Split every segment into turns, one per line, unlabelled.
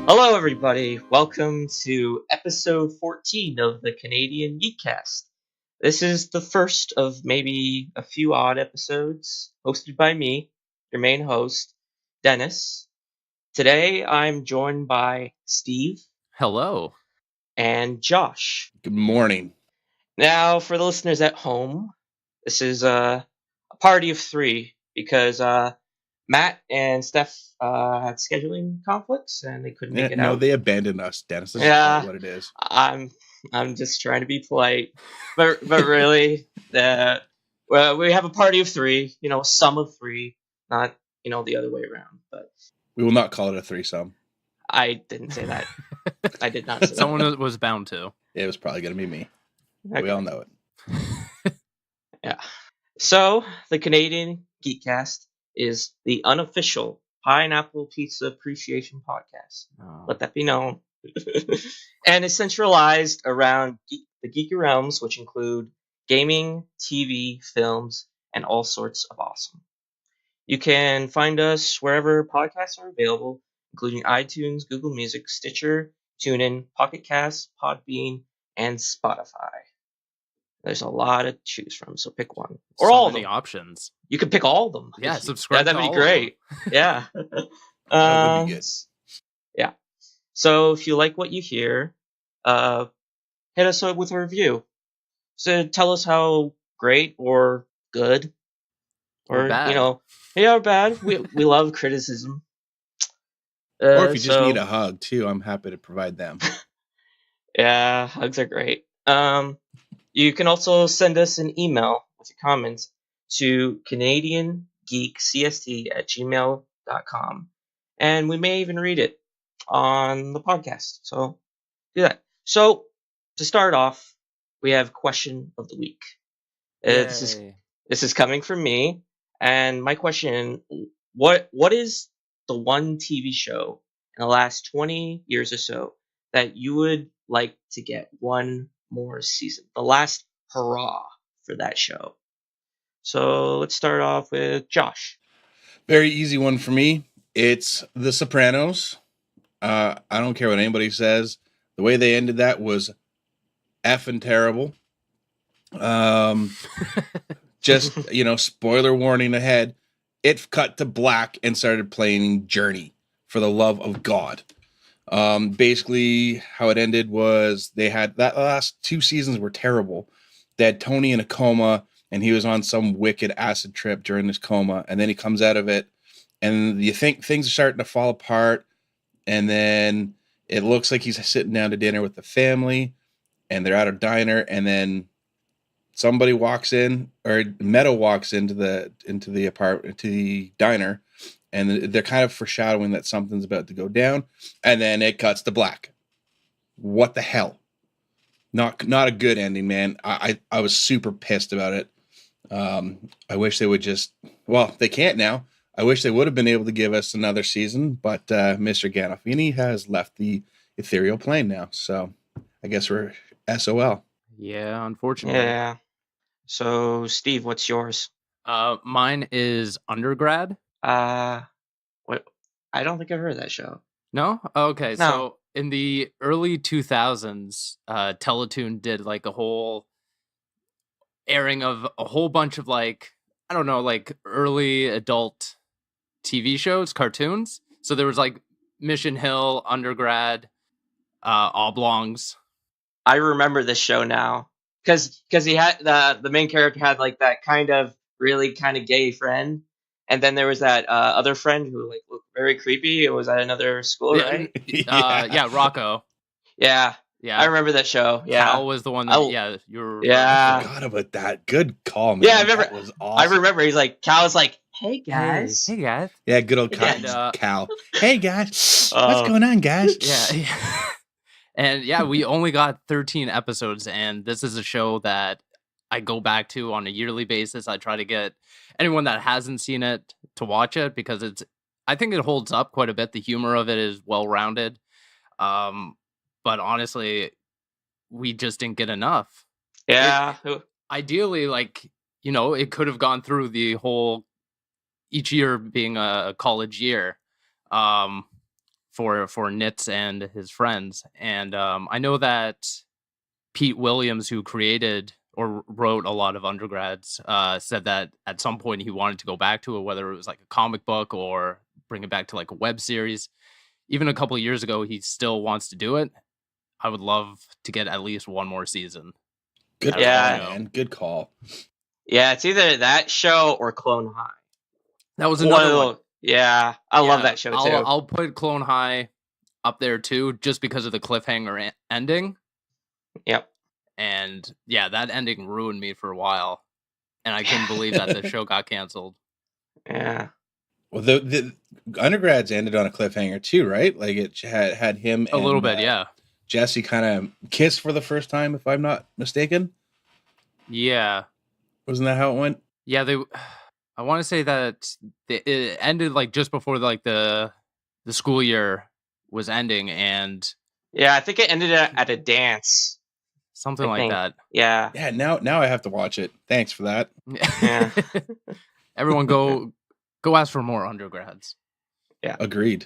Hello, everybody. Welcome to episode 14 of the Canadian Geekcast. This is the first of maybe a few odd episodes, hosted by me, your main host, Dennis. Today, I'm joined by Steve
Hello.
and Josh.
Good morning.
Now, for the listeners at home, this is a party of three because Matt and Steph had scheduling conflicts and they couldn't make it
No,
out.
they abandoned us, Dennis. This
Yeah.
is what it is.
I'm just trying to be polite, but really, well, we have a party of three. You know, a sum of three, not the other way around. But
We will not call it a threesome.
I didn't say that. I did not say
Someone
that.
was bound to.
It was probably going to be me.
Okay.
We all know it.
Yeah. So the Canadian Geekcast is the unofficial pineapple pizza appreciation podcast.
Oh.
Let that be known. And it's centralized around the geeky realms, which include gaming, TV, films, and all sorts of awesome. You can find us wherever podcasts are available, including iTunes, Google Music, Stitcher, TuneIn, Pocket Cast, Podbean, and Spotify. There's a lot to choose from, so pick one. Or
so
all of
many
them.
options.
You could pick all of them.
Yeah, subscribe.
That'd
to
be
all
great. Yeah.
That would be good.
Yeah. So if you like what you hear, hit us up with a review. So tell us how great or good
Or bad.
or bad. We love criticism.
Or if you just need a hug too, I'm happy to provide them.
Yeah, hugs are great. You can also send us an email with your comments to CanadianGeekCST@gmail.com, and we may even read it on the podcast. So do that. So to start off, we have question of the week. This is coming from me, and my question: what is the one TV show in the last 20 years or so that you would like to get one more season? The last hurrah for that show. So let's start off with Josh.
Very easy one for me. It's The Sopranos. I don't care what anybody says. The way they ended that was effing terrible. Just, spoiler warning ahead. It cut to black and started playing Journey, for the love of God. Basically, how it ended was they had that last two seasons were terrible. They had Tony in a coma, and he was on some wicked acid trip during this coma, and then he comes out of it, and you think things are starting to fall apart, and then it looks like he's sitting down to dinner with the family, and they're at a diner, and then somebody walks in, or Meadow walks into the apartment, to the diner, and they're kind of foreshadowing that something's about to go down, and then it cuts to black. What the hell? Not a good ending, man. I was super pissed about it. I wish they would they can't now. I wish they would have been able to give us another season, but Mr. Gandolfini has left the ethereal plane now, so I guess we're SOL.
Yeah, unfortunately.
Yeah. So Steve, what's yours?
Mine is Undergrad.
What? I don't think I've heard that show.
No? Okay,
No.
So in the early 2000s, Teletoon did like a whole airing of a whole bunch of early adult TV shows, cartoons. So there was like Mission Hill, Undergrad, Oblongs.
I remember this show now because he had the main character had like that kind of really kind of gay friend, and then there was that other friend who like looked very creepy. It was at another school, right?
Yeah, Rocco.
Yeah, I remember that show. Yeah,
Cal was the one that you were.
Yeah,
I forgot about that. Good call, man.
Yeah, I remember.
That was awesome.
I remember. He's like, Cal's like, hey guys.
Hey guys.
Yeah, good old Cal. Hey guys, what's going on, guys?
Yeah. And yeah, we only got 13 episodes, and this is a show that I go back to on a yearly basis. I try to get anyone that hasn't seen it to watch it because I think it holds up quite a bit. The humor of it is well-rounded. But honestly, we just didn't get enough.
Yeah.
Ideally, it could have gone through the whole, each year being a college year. for Nitz and his friends. And I know that Pete Williams, who created or wrote a lot of undergrads, said that at some point he wanted to go back to it, whether it was like a comic book or bring it back to like a web series. Even a couple of years ago, he still wants to do it. I would love to get at least one more season.
Good call, man. Good call.
Yeah, it's either that show or Clone High.
That was another one.
Yeah, I love that show too.
I'll put Clone High up there too, just because of the cliffhanger ending.
Yep.
And yeah, that ending ruined me for a while, and I couldn't believe that the show got canceled.
Yeah.
Well, the undergrads ended on a cliffhanger too, right? Like it had him
a little bit, yeah.
Jesse kind of kissed for the first time, if I'm not mistaken.
Yeah.
Wasn't that how it went?
Yeah, I want to say that it ended like just before like the school year was ending, and
yeah, I think it ended at a dance,
something like that.
Yeah.
Yeah. Now I have to watch it. Thanks for that.
Yeah.
Everyone go ask for more undergrads.
Yeah. Agreed.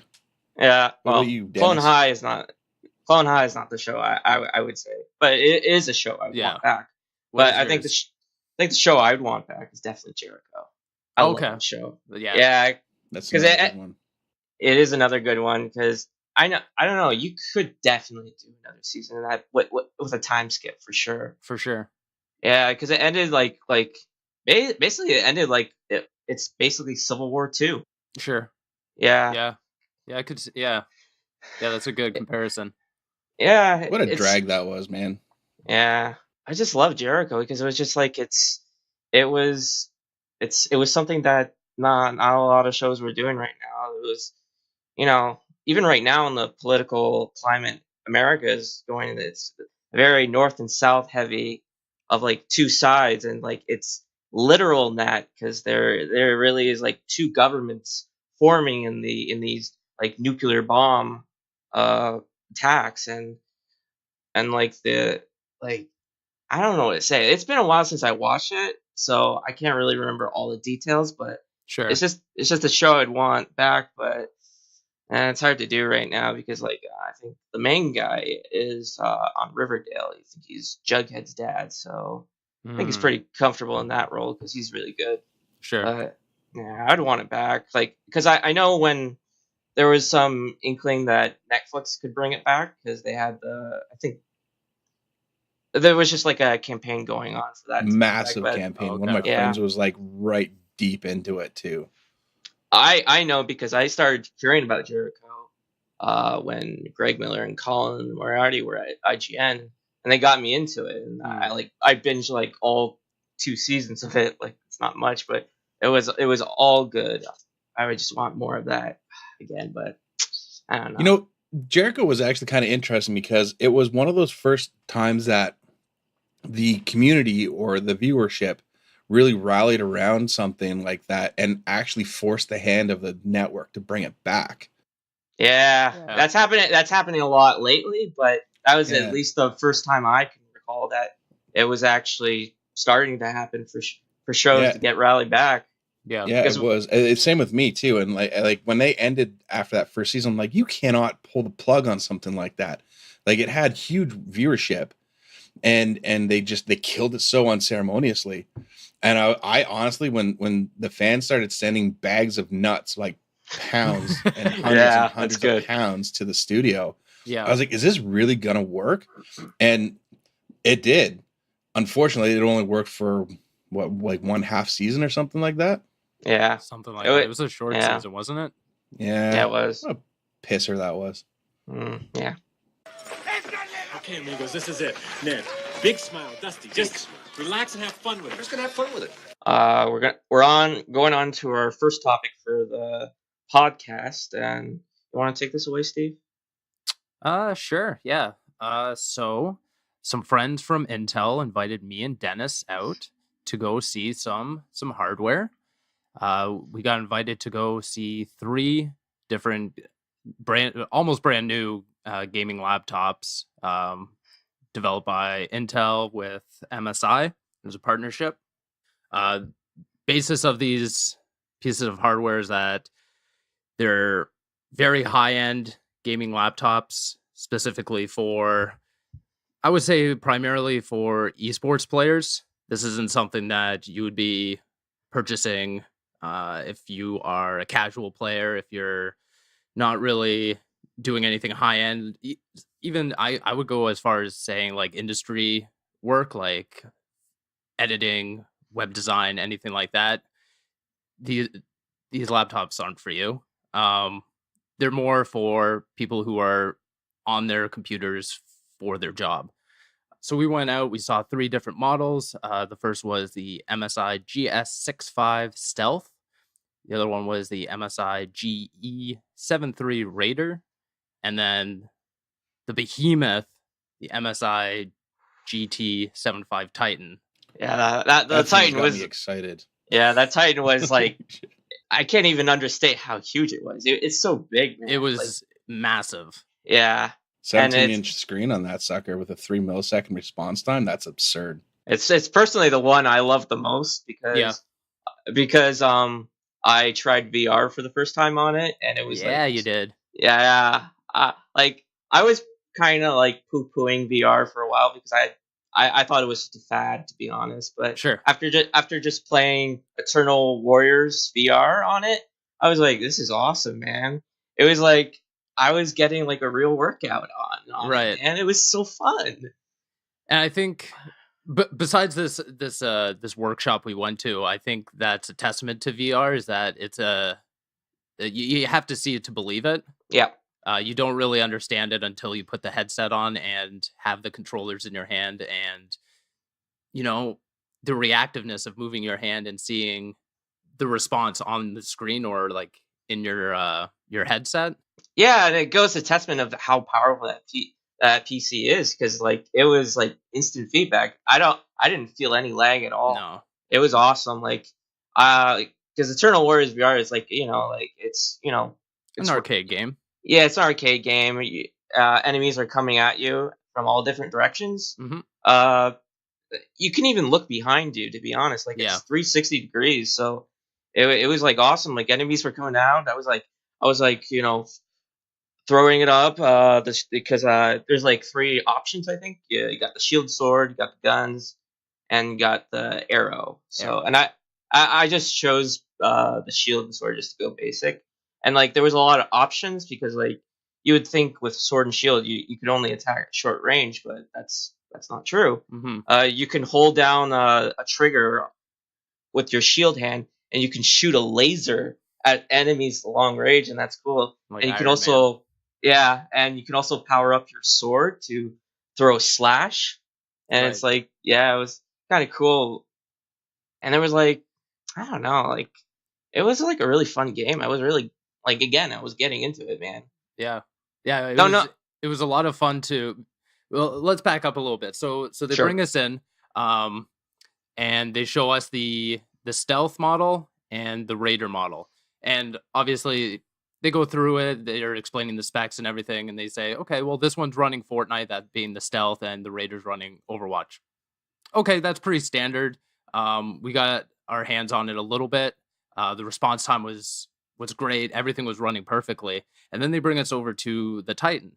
Yeah.
What
well,
about you,
Clone
Dennis?
High is not the show I would say, but it is a show I would want back. But I think the show I would want back is definitely Jericho. I love that show. Yeah.
That's another good one.
It is another good one because I don't know. You could definitely do another season of that with a time skip for sure.
For sure.
Yeah, because it ended like basically it ended like it's basically Civil War 2.
Sure.
Yeah.
Yeah, I could. Yeah, that's a good comparison.
Yeah.
What a drag that was, man.
Yeah, I just love Jericho because it was just like it was something that not a lot of shows were doing right now. It was, even right now in the political climate, America is going. It's very north and south heavy, of like two sides, and like it's literal in that because there really is like two governments forming in these like nuclear bomb attacks and like I don't know what to say. It's been a while since I watched it, so I can't really remember all the details, but
sure,
it's just a show I'd want back, but it's hard to do right now because like I think the main guy is on Riverdale. I think he's Jughead's dad, so I think he's pretty comfortable in that role because he's really good.
Sure.
But yeah, I'd want it back, like because I know when there was some inkling that Netflix could bring it back because they had I think there was just like a campaign going on for that.
Massive campaign. One of my friends was like right deep into it too.
I know because I started hearing about Jericho when Greg Miller and Colin Moriarty were at IGN, and they got me into it. And I binged like all 2 seasons of it. Like it's not much, but it was all good. I would just want more of that again, but I don't know.
Jericho was actually kind of interesting because it was one of those first times that the community or the viewership really rallied around something like that and actually forced the hand of the network to bring it back.
Yeah. That's happening a lot lately, but that was at least the first time I can recall that it was actually starting to happen for shows to get rallied back.
Yeah, it was. It's same with me too. And like when they ended after that first season, I'm like, you cannot pull the plug on something like that. Like it had huge viewership, and they killed it so unceremoniously. And I honestly, when the fans started sending bags of nuts, like pounds and hundreds of pounds to the studio, I was like, is this really gonna work? And it did. Unfortunately, it only worked for like 1/2 season or something like that.
Yeah,
something like that. It was a short season, wasn't it?
Yeah, it was.
What a pisser that was.
Yeah.
Okay, amigos, this is it. Ned, big smile, Dusty. Just relax and have fun with it.
Who's gonna have fun with it?
We're going on to our first topic for the podcast, and you want to take this away, Steve?
Sure. Yeah. So some friends from Intel invited me and Dennis out to go see some hardware. We got invited to go see 3 different almost brand new gaming laptops developed by Intel with MSI. There's a partnership. Basis of these pieces of hardware is that they're very high-end gaming laptops specifically for, I would say primarily for esports players. This isn't something that you would be purchasing if you are a casual player, if you're not really doing anything high end. Even I would go as far as saying like industry work, like editing, web design, anything like that. These laptops aren't for you. They're more for people who are on their computers for their job. So we went out, we saw 3 different models. The first was the MSI GS65 Stealth. The other one was the MSI GE73 Raider. And then the behemoth, the MSI GT75 Titan.
Yeah, that the
That thing's
Titan
got
was
me excited.
yeah, that Titan was like I can't even understate how huge it was. It's so big, man.
It was
like,
massive.
yeah,
17-inch screen on that sucker with a 3 millisecond response time. That's absurd.
it's personally the one I love the most because I tried VR for the first time on it, and it was
Yeah,
like
you did.
yeah, like I was kind of like poo-pooing VR for a while because I thought it was just a fad, to be honest. But
Sure.
after just playing Eternal Warriors VR on it, I was like, this is awesome, man. It was like I was getting like a real workout on
Right.
it, and it was so fun.
And I think, but besides this workshop we went to, I think that's a testament to VR is that it's you have to see it to believe it.
Yeah.
You don't really understand it until you put the headset on and have the controllers in your hand, and you know the reactiveness of moving your hand and seeing the response on the screen or like in your headset.
Yeah, and it goes to testament of how powerful that PC is because like it was like instant feedback. I didn't feel any lag at all.
No,
It was awesome. Like because Eternal Warriors VR is like like it's
it's an arcade game.
Yeah, it's an arcade game. Enemies are coming at you from all different directions.
Mm-hmm.
You can even look behind you. To be honest, like
Yeah.
it's 360 degrees. So it was like awesome. Like enemies were coming down. I was like throwing it up because there's like 3 options. I think you got the shield sword, you got the guns, and you got the arrow. So and I just chose the shield and sword just to go basic. And like there was a lot of options because like you would think with sword and shield you could only attack at short range, but that's not true.
Mm-hmm.
You can hold down a trigger with your shield hand, and you can shoot a laser at enemies long range, and that's cool.
Like
And you can
Iron
also and you can also power up your sword to throw slash, and it's
Right.
like it was kind of cool. And there was like I don't know, like it was like a really fun game. I was really like again, I was getting into it, man.
Yeah. It
No,
was
no,
it was a lot of fun to. Well, let's back up a little bit. So they
Sure.
bring us in, and they show us the stealth model and the raider model, and obviously they go through it. They're explaining the specs and everything, and they say, okay, well this one's running Fortnite, that being the stealth, and the raider's running Overwatch. Okay, that's pretty standard. We got our hands on it a little bit. The response time was great. Everything was running perfectly. And then they bring us over to the Titan,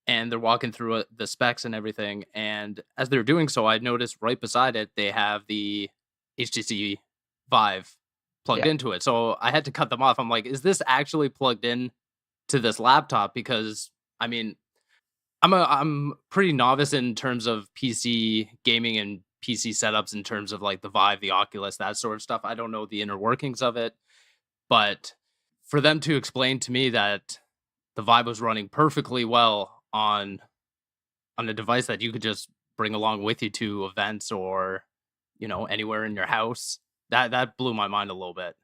and they're walking through the specs and everything. And as they're doing so, I noticed right beside it they have the HTC Vive plugged
Yeah.
into it. So I had to cut them off. I'm like, is this actually plugged in to this laptop? Because I mean, I'm pretty novice in terms of PC gaming and PC setups in terms of like the Vive, the Oculus, that sort of stuff. I don't know the inner workings of it, but for them to explain to me that the Vive was running perfectly well on a device that you could just bring along with you to events or anywhere in your house, that blew my mind a little bit.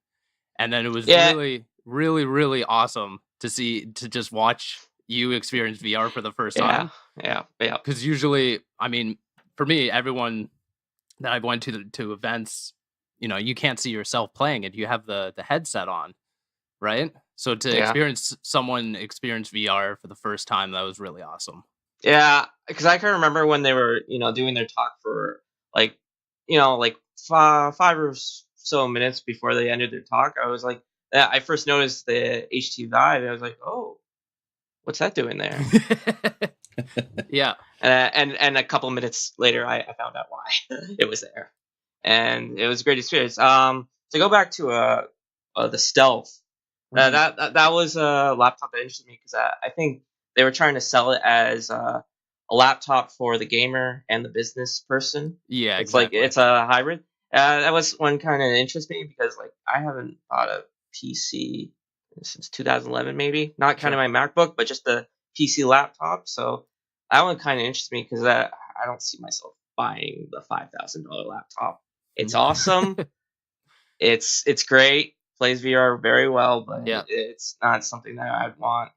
And then it was really, really, really awesome to just watch you experience VR for the first time.
Yeah.
Because usually, I mean, for me, everyone that I've went to events, you can't see yourself playing it. You have the headset on, right? So to experience VR for the first time, that was really awesome.
Yeah, because I can remember when they were, doing their talk for like, like 5 or so minutes before they ended their talk. I was like, I first noticed the HT Vive. And I was like, oh, what's that doing there?
Yeah.
And a couple minutes later, I found out why it was there, and it was a great experience. To go back to the stealth, that was a laptop that interested me because I think they were trying to sell it as a laptop for the gamer and the business person.
Yeah,
It's like
exactly.
it's a hybrid. That was one kind of interests me because like I haven't bought a PC since 2011, maybe not kind of my MacBook, but just the PC laptop. So that one kind of interests me because I don't see myself buying the $5,000 laptop. It's awesome. It's great. Plays VR very well, but
Yeah.
it's not something that I'd want.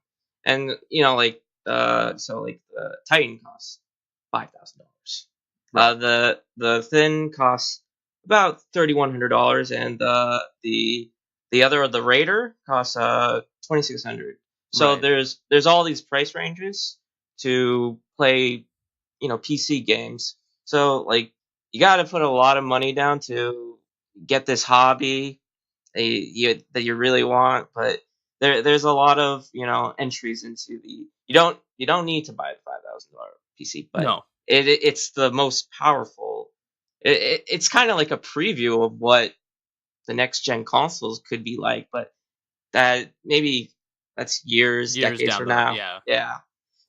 And like so like the Titan costs $5,000. The thin costs about $3,100, and the Raider costs $2,600. So
Right.
there's all these price ranges to play PC games. So like you got to put a lot of money down to get this hobby that you really want, but there's a lot of entries into the you don't need to buy the $5,000 PC, but
No.
it's the most powerful. It's kind of like a preview of what the next gen consoles could be like, but that's years decades
down
from
the road.
now.
Yeah.
Yeah.
The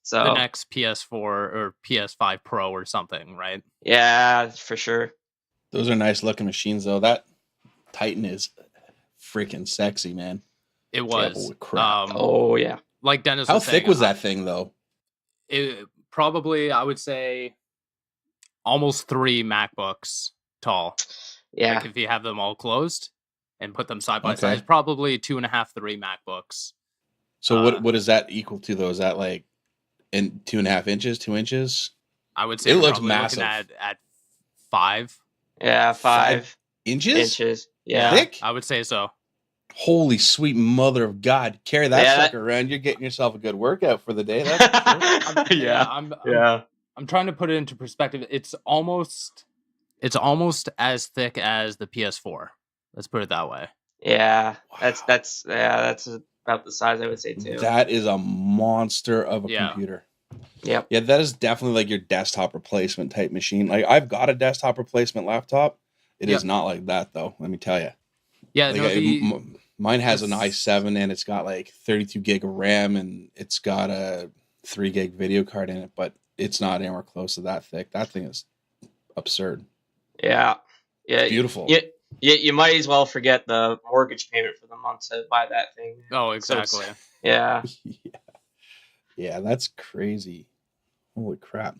So
next PS4 or PS5 Pro or something, right?
yeah, for sure.
Those are nice looking machines, though. That Titan is freaking sexy, man.
It was.
Holy crap.
Oh yeah.
Like Dennis
How
was saying,
thick was that thing, though?
It probably, I would say, almost 3 MacBooks tall.
Yeah.
Like if you have them all closed and put them side by
Okay.
side, probably 2.5, 3 MacBooks.
So what is that equal to, though? Is that like in 2.5 inches, 2 inches?
I would say
It
we're
looks
probably
massive.
looking at 5.
Yeah, 5
Inches?
Yeah.
Thick?
I would say so.
Holy sweet mother of God. Carry that
Yeah,
sucker around. You're getting yourself a good workout for the day. That's for sure.
Yeah.
I'm trying to put it into perspective. It's almost as thick as the PS4. Let's put it that way.
Yeah.
Wow.
That's about the size I would say too.
That is a monster of a
Yeah.
computer.
Yep.
Yeah, that is definitely like your desktop replacement type machine. Like I've got a desktop replacement laptop. It is not like that though, let me tell you.
Yeah,
Like, mine has an i7 and it's got like 32 gig of RAM and it's got a 3 gig video card in it, but it's not anywhere close to that thick. That thing is absurd.
Yeah. Yeah.
It's beautiful.
You might as well forget the mortgage payment for the month to buy that thing.
Oh, exactly.
Yeah.
Yeah, that's crazy. Holy crap.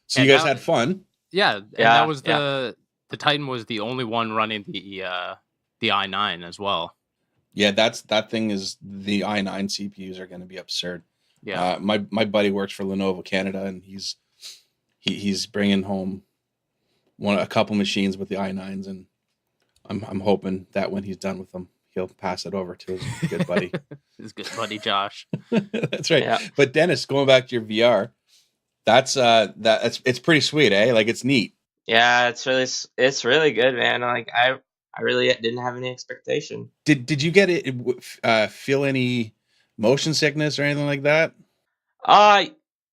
So
And
you guys
now-
had fun.
Yeah, and
Yeah,
that was the Titan was the only one running the i9 as well.
Yeah, that thing is the i9 CPUs are going to be absurd.
Yeah.
My buddy works for Lenovo Canada, and he's bringing home a couple machines with the i9s, and I'm hoping that when he's done with them, he'll pass it over to his good buddy.
His good buddy Josh.
That's right.
Yeah.
But Dennis, going back to your VR, it's pretty sweet, eh? Like it's neat.
Yeah, it's really good, man. Like I really didn't have any expectation.
Did you get it? Feel any motion sickness or anything like that?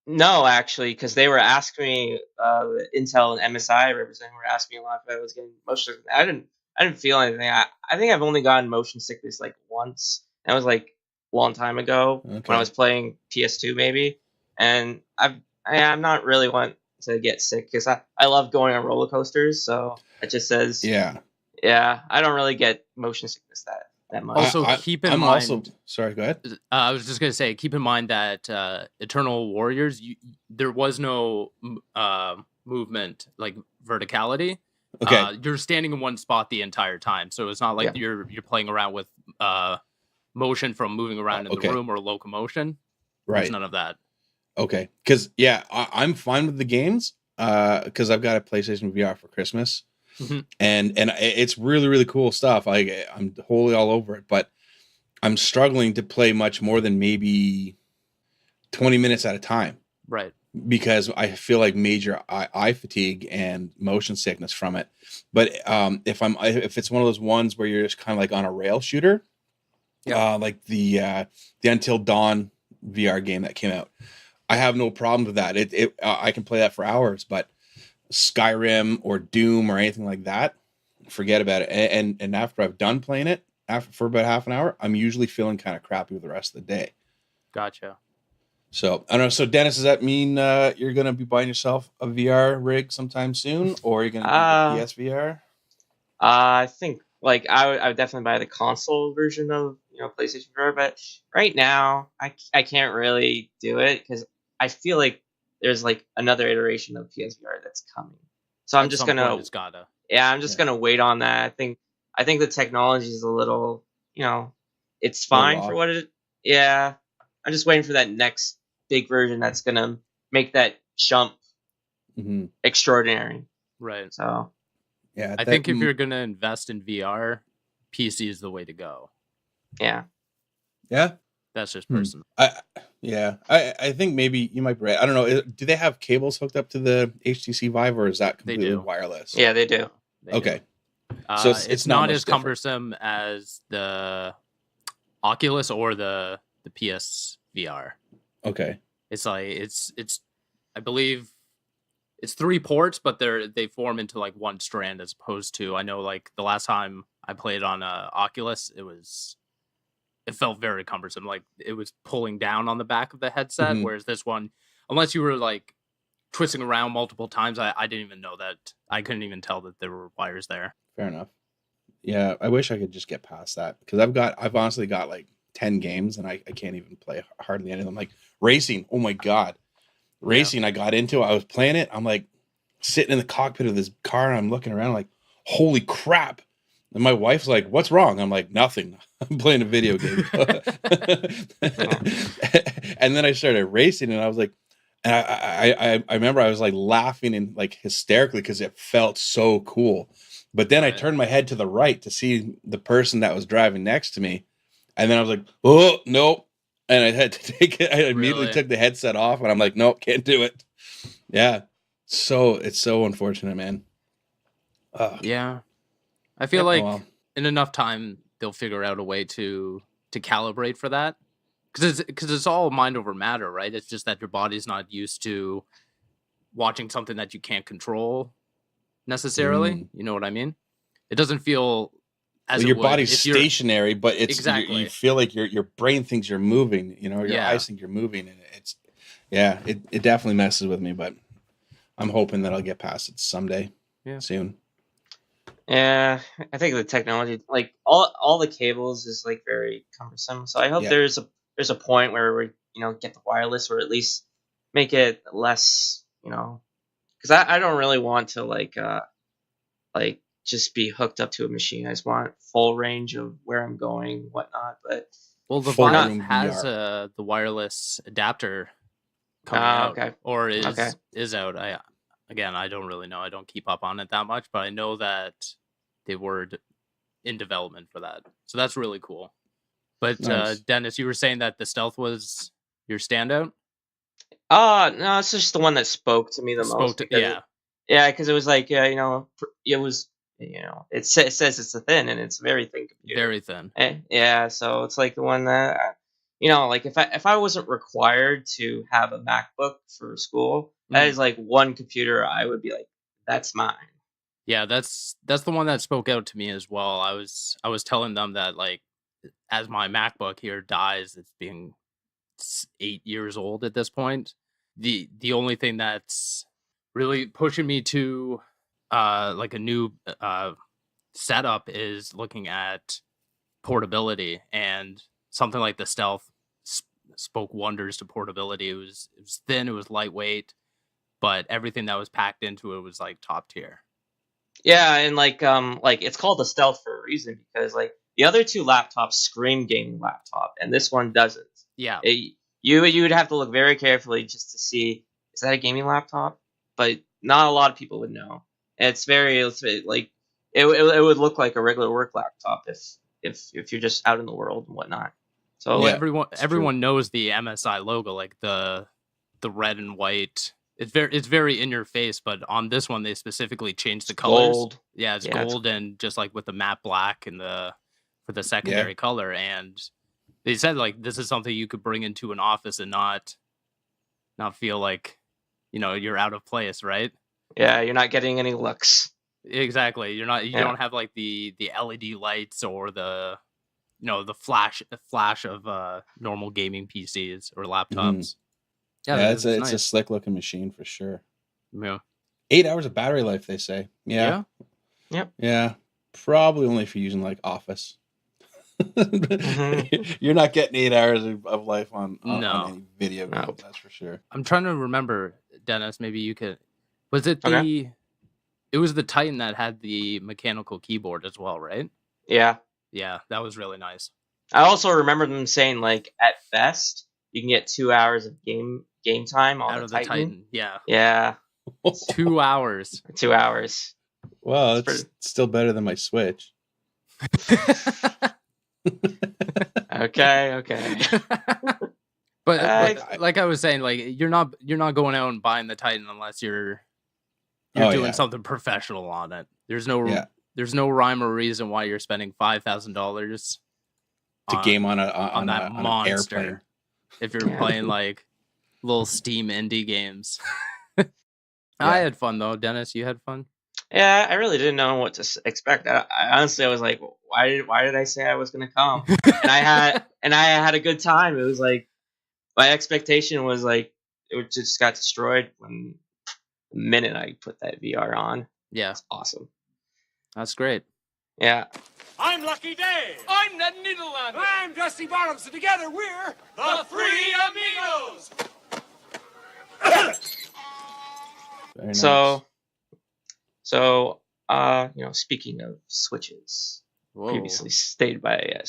No, actually, because they were asking me, the Intel and MSI representative were asking me a lot if I was getting motion sickness. I didn't feel anything. I think I've only gotten motion sickness like once. That was like a long time ago when I was playing PS2 maybe. And I'm not really one to get sick because I love going on roller coasters. So it just says yeah. I don't really get motion sickness that much.
Also, keep in mind.
Sorry, go ahead.
I was just gonna say, keep in mind that Eternal Warriors, there was no movement like verticality.
Okay,
you're standing in one spot the entire time, so it's not like you're playing around with motion from moving around in the room or locomotion.
Right,
there's none of that.
Okay, because I'm fine with the games because I've got a PlayStation VR for Christmas.
Mm-hmm.
And it's really, really cool stuff. I'm wholly all over it, but I'm struggling to play much more than maybe 20 minutes at a time.
Right.
Because I feel like major eye fatigue and motion sickness from it. But if it's one of those ones where you're just kind of like on a rail shooter, like the Until Dawn VR game that came out. I have no problem with that. I can play that for hours, but Skyrim or Doom or anything like that, forget about it. And after I've done playing it, for about half an hour, I'm usually feeling kind of crappy with the rest of the day.
Gotcha.
So I don't know. So Dennis, does that mean you're gonna be buying yourself a VR rig sometime soon, or you're gonna do the PSVR?
I think like I would definitely buy the console version of PlayStation VR, but right now I can't really do it because I feel like there's like another iteration of PSVR that's coming. So I'm
At
just
some
gonna
point, it's gotta.
I'm just gonna wait on that. I think the technology is a little it's
Little
fine
raw.
for what it. Yeah, I'm just waiting for that next big version that's gonna make that jump
Mm-hmm.
extraordinary.
Right.
So
Yeah,
I think if you're gonna invest in VR, PC is the way to go.
yeah.
yeah.
That's just personal.
I think maybe you might be right. I don't know. Do they have cables hooked up to the HTC Vive, or is that completely
do.
wireless?
Yeah, they do.
They
Okay.
do.
So
it's
not
not
much
as
different.
cumbersome as the Oculus or the PS VR.
Okay.
It's like it's I believe it's 3 ports, but they form into like one strand as opposed to, I know like the last time I played on Oculus, it felt very cumbersome. Like it was pulling down on the back of the headset,
Mhm.
whereas this one, unless you were like twisting around multiple times, I didn't even know that. I couldn't even tell that there were wires there.
Fair enough. Yeah, I wish I could just get past that because I've honestly got like 10 games and I can't even play hardly any of them. Like racing, oh my god, racing! I got into. I was playing it. I'm like sitting in the cockpit of this car and I'm looking around like, holy crap! And my wife's like, "What's wrong?" I'm like, "Nothing. I'm playing a video game." And then I started racing and I was like, and I remember I was like laughing and like hysterically because it felt so cool. But then I
Right.
turned my head to the right to see the person that was driving next to me. And then I was like, oh, nope. And I had to take it. I immediately
Really?
took the headset off and I'm like, nope, can't do it. Yeah. So it's so unfortunate, man.
Yeah. I feel
Oh,
like
well.
in enough time they'll figure out a way to calibrate for that. Because it's all mind over matter, right? It's just that your body's not used to watching something that you can't control necessarily. You know what I mean? It doesn't feel as
Well,
it
your
would
body's
if you're-
stationary, but it's
Exactly.
you feel like your brain thinks you're moving. You know, your
Yeah.
eyes think you're moving, and it definitely messes with me. But I'm hoping that I'll get past it someday.
Yeah.
Soon.
Yeah, I think the technology, like all the cables, is like very cumbersome. So I hope
Yeah.
there's a point where we get the wireless, or at least make it less, because I don't really want to like just be hooked up to a machine. I just want full range of where I'm going, whatnot. But
Well, the
Full
Vive
room
has
VR.
the wireless adapter coming out,
okay.
or
Okay.
is out. I don't really know. I don't keep up on it that much, but I know that they were in development for that. So that's really cool. But
Nice.
Dennis, you were saying that the stealth was your standout?
No, it's just the one that spoke to me the most.
Yeah.
Because it was like it was it says it's a thin and it's a very thin computer.
Very thin.
Yeah, so it's like the one that like if I wasn't required to have a MacBook for school, that is like one computer I would be like, that's mine.
Yeah, that's the one that spoke out to me as well. I was telling them that like as my MacBook here dies, it's being 8 years old at this point. The only thing that's really pushing me to like a new setup is looking at portability, and something like the stealth spoke wonders to portability. It was thin, it was lightweight, but everything that was packed into it was like top tier.
Yeah, and like it's called the Stealth for a reason, because like the other two laptops scream gaming laptop and this one doesn't.
Yeah.
You would have to look very carefully just to see, is that a gaming laptop? But not a lot of people would know. It's like it would look like a regular work laptop if you're just out in the world and whatnot. So
Well,
Yeah,
everyone knows the MSI logo, like the red and white. It's very in your face, but on this one they specifically changed the colors.
gold.
Yeah, it's
Yeah,
gold and just like with the matte black and for the secondary color, and They said like this is something you could bring into an office and not feel like, you're out of place, right?
Yeah, you're not getting any looks.
Exactly. You
Yeah.
don't have like the LED lights or the the flash of normal gaming PCs or laptops.
Yeah, it's
nice.
a slick looking machine for sure.
Yeah.
8 hours of battery life, they say. Yeah.
Yep.
Yeah. Probably only if you're using like Office. You're not getting 8 hours of life on any video game.
Nope.
That's for sure.
I'm trying to remember, Dennis. Maybe you could. Was it It was the Titan that had the mechanical keyboard as well, right?
Yeah.
Yeah, that was really nice.
I also remember them saying like at best you can get 2 hours of game time on
Out
the
of
Titan.
the Titan. Yeah.
Yeah.
2 hours.
2 hours.
Well, it's still better than my Switch.
Okay.
But like I was saying, like you're not going out and buying the Titan unless you're doing something professional on it. There's no rhyme or reason why you're spending $5,000
to game on
that monster.
An airplane.
If you're playing like little Steam indie games. I had fun though, Dennis. You had fun?
Yeah, I really didn't know what to expect. I honestly was like, why did I say I was gonna come? and I had a good time. It was like my expectation was like it just got destroyed when the minute I put that VR on.
Yeah,
it's awesome.
That's great.
Yeah.
I'm Lucky Day. I'm Ned Needleland. I'm Dusty Bottoms. And together we're the Three Amigos.
Very nice.
So, speaking of Switches, previously stated by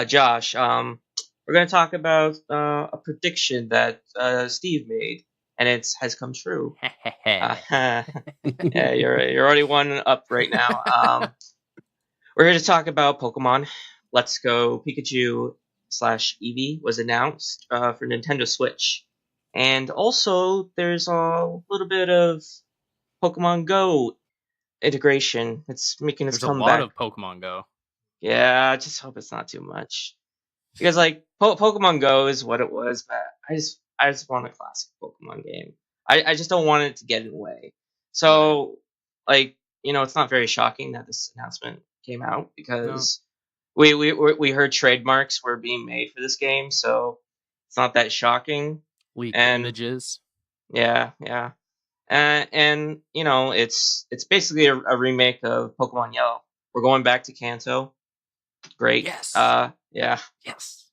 Josh, we're going to talk about a prediction that Steve made, and it has come true. Yeah, you're already one up right now. We're here to talk about Pokemon Let's Go Pikachu / Eevee was announced for Nintendo Switch. And also, there's a little bit of Pokemon Go integration. It's making its comeback.
There's a lot of Pokemon Go.
Yeah, I just hope it's not too much. Because, like, Pokemon Go is what it was, but I just want a classic Pokemon game. I just don't want it to get in the way. So, like, it's not very shocking that this announcement came out because we heard trademarks were being made for this game, so it's not that shocking.
Leaked images.
Yeah. And it's basically a remake of Pokemon Yellow. We're going back to Kanto. Great.
Yes.
Yeah.
Yes.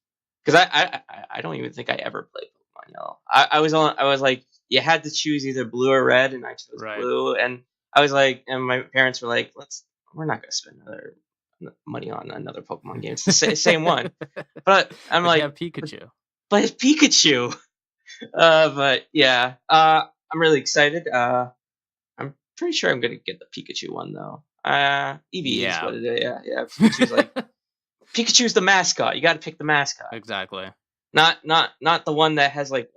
Because I don't even think I ever played Pokemon Yellow. I was like, you had to choose either blue or red, and I chose blue. And I was like, and my parents were like, we're not gonna spend another money on another Pokemon game. It's the same one. But I'm like,
you have Pikachu.
But it's Pikachu. But yeah, I'm really excited. I'm pretty sure I'm gonna get the Pikachu one though. Eevee is what it is. Yeah. Pikachu's the mascot. You got to pick the mascot.
Exactly.
Not the one that has like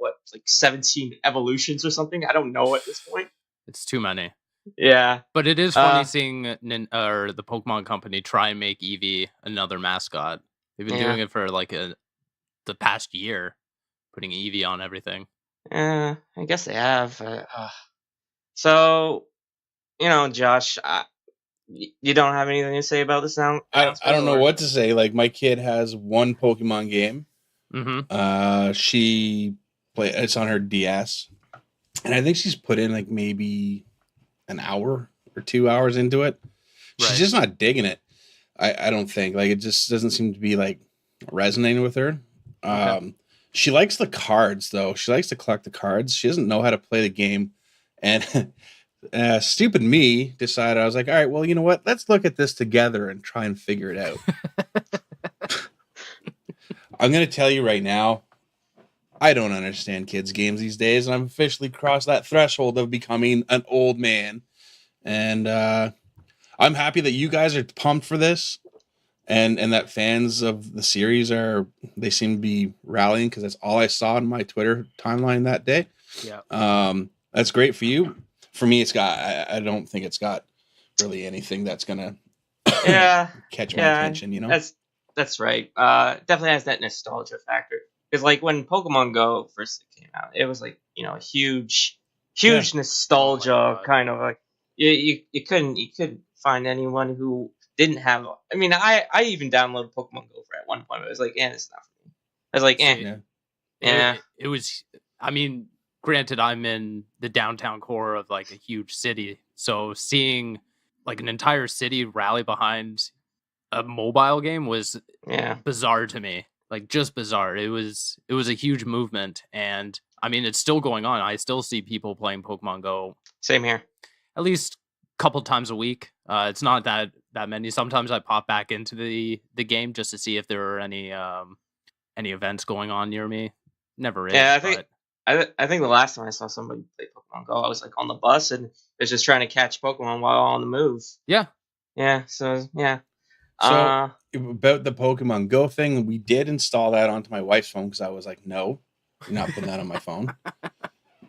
17 evolutions or something. I don't know at this point.
It's too many.
Yeah.
But it is funny seeing the Pokemon Company try and make Eevee another mascot. They've been doing it for like the past year, putting Eevee on everything.
I guess they have. So, Josh, you don't have anything to say about this now?
I don't know what to say. Like, my kid has one Pokemon game.
Mm-hmm.
It's on her DS, and I think she's put in like maybe an hour or 2 hours into it. She's just not digging it. I don't think. Like, it just doesn't seem to be like resonating with her. Okay. She likes the cards though. She likes to collect the cards. She doesn't know how to play the game, and stupid me decided, I was like, all right, well, you know what? Let's look at this together and try and figure it out. I'm going to tell you right now, I don't understand kids' games these days, and I've officially crossed that threshold of becoming an old man. And I'm happy that you guys are pumped for this, and that fans of the series they seem to be rallying, because that's all I saw in my Twitter timeline that day.
Yeah.
That's great for you. For me, I don't think it's got really anything that's gonna catch my attention.
that's right. Definitely has that nostalgia factor. Because like when Pokemon Go first came out, it was like a huge
Yeah.
nostalgia
God.
kind of like you couldn't find anyone who didn't have. I mean, I even downloaded Pokemon Go for at one point. But I was like, it's not for me. I was like,
See,
Yeah.
yeah,
It was. I mean, granted, I'm in the downtown core of like a huge city, so seeing like an entire city rally behind a mobile game was
yeah.
bizarre to me. Like just bizarre. It was a huge movement, and I mean, it's still going on. I still see people playing Pokemon Go
Same here.
at least a couple times a week. It's not that many. Sometimes I pop back into the game just to see if there are any events going on near me. Never is.
Yeah,
but
I think the last time I saw somebody play Pokemon Go, I was like on the bus and was just trying to catch Pokemon while on the move.
yeah.
Yeah. So yeah.
So about the Pokemon Go thing, we did install that onto my wife's phone because I was like, no, you're not putting that on my phone.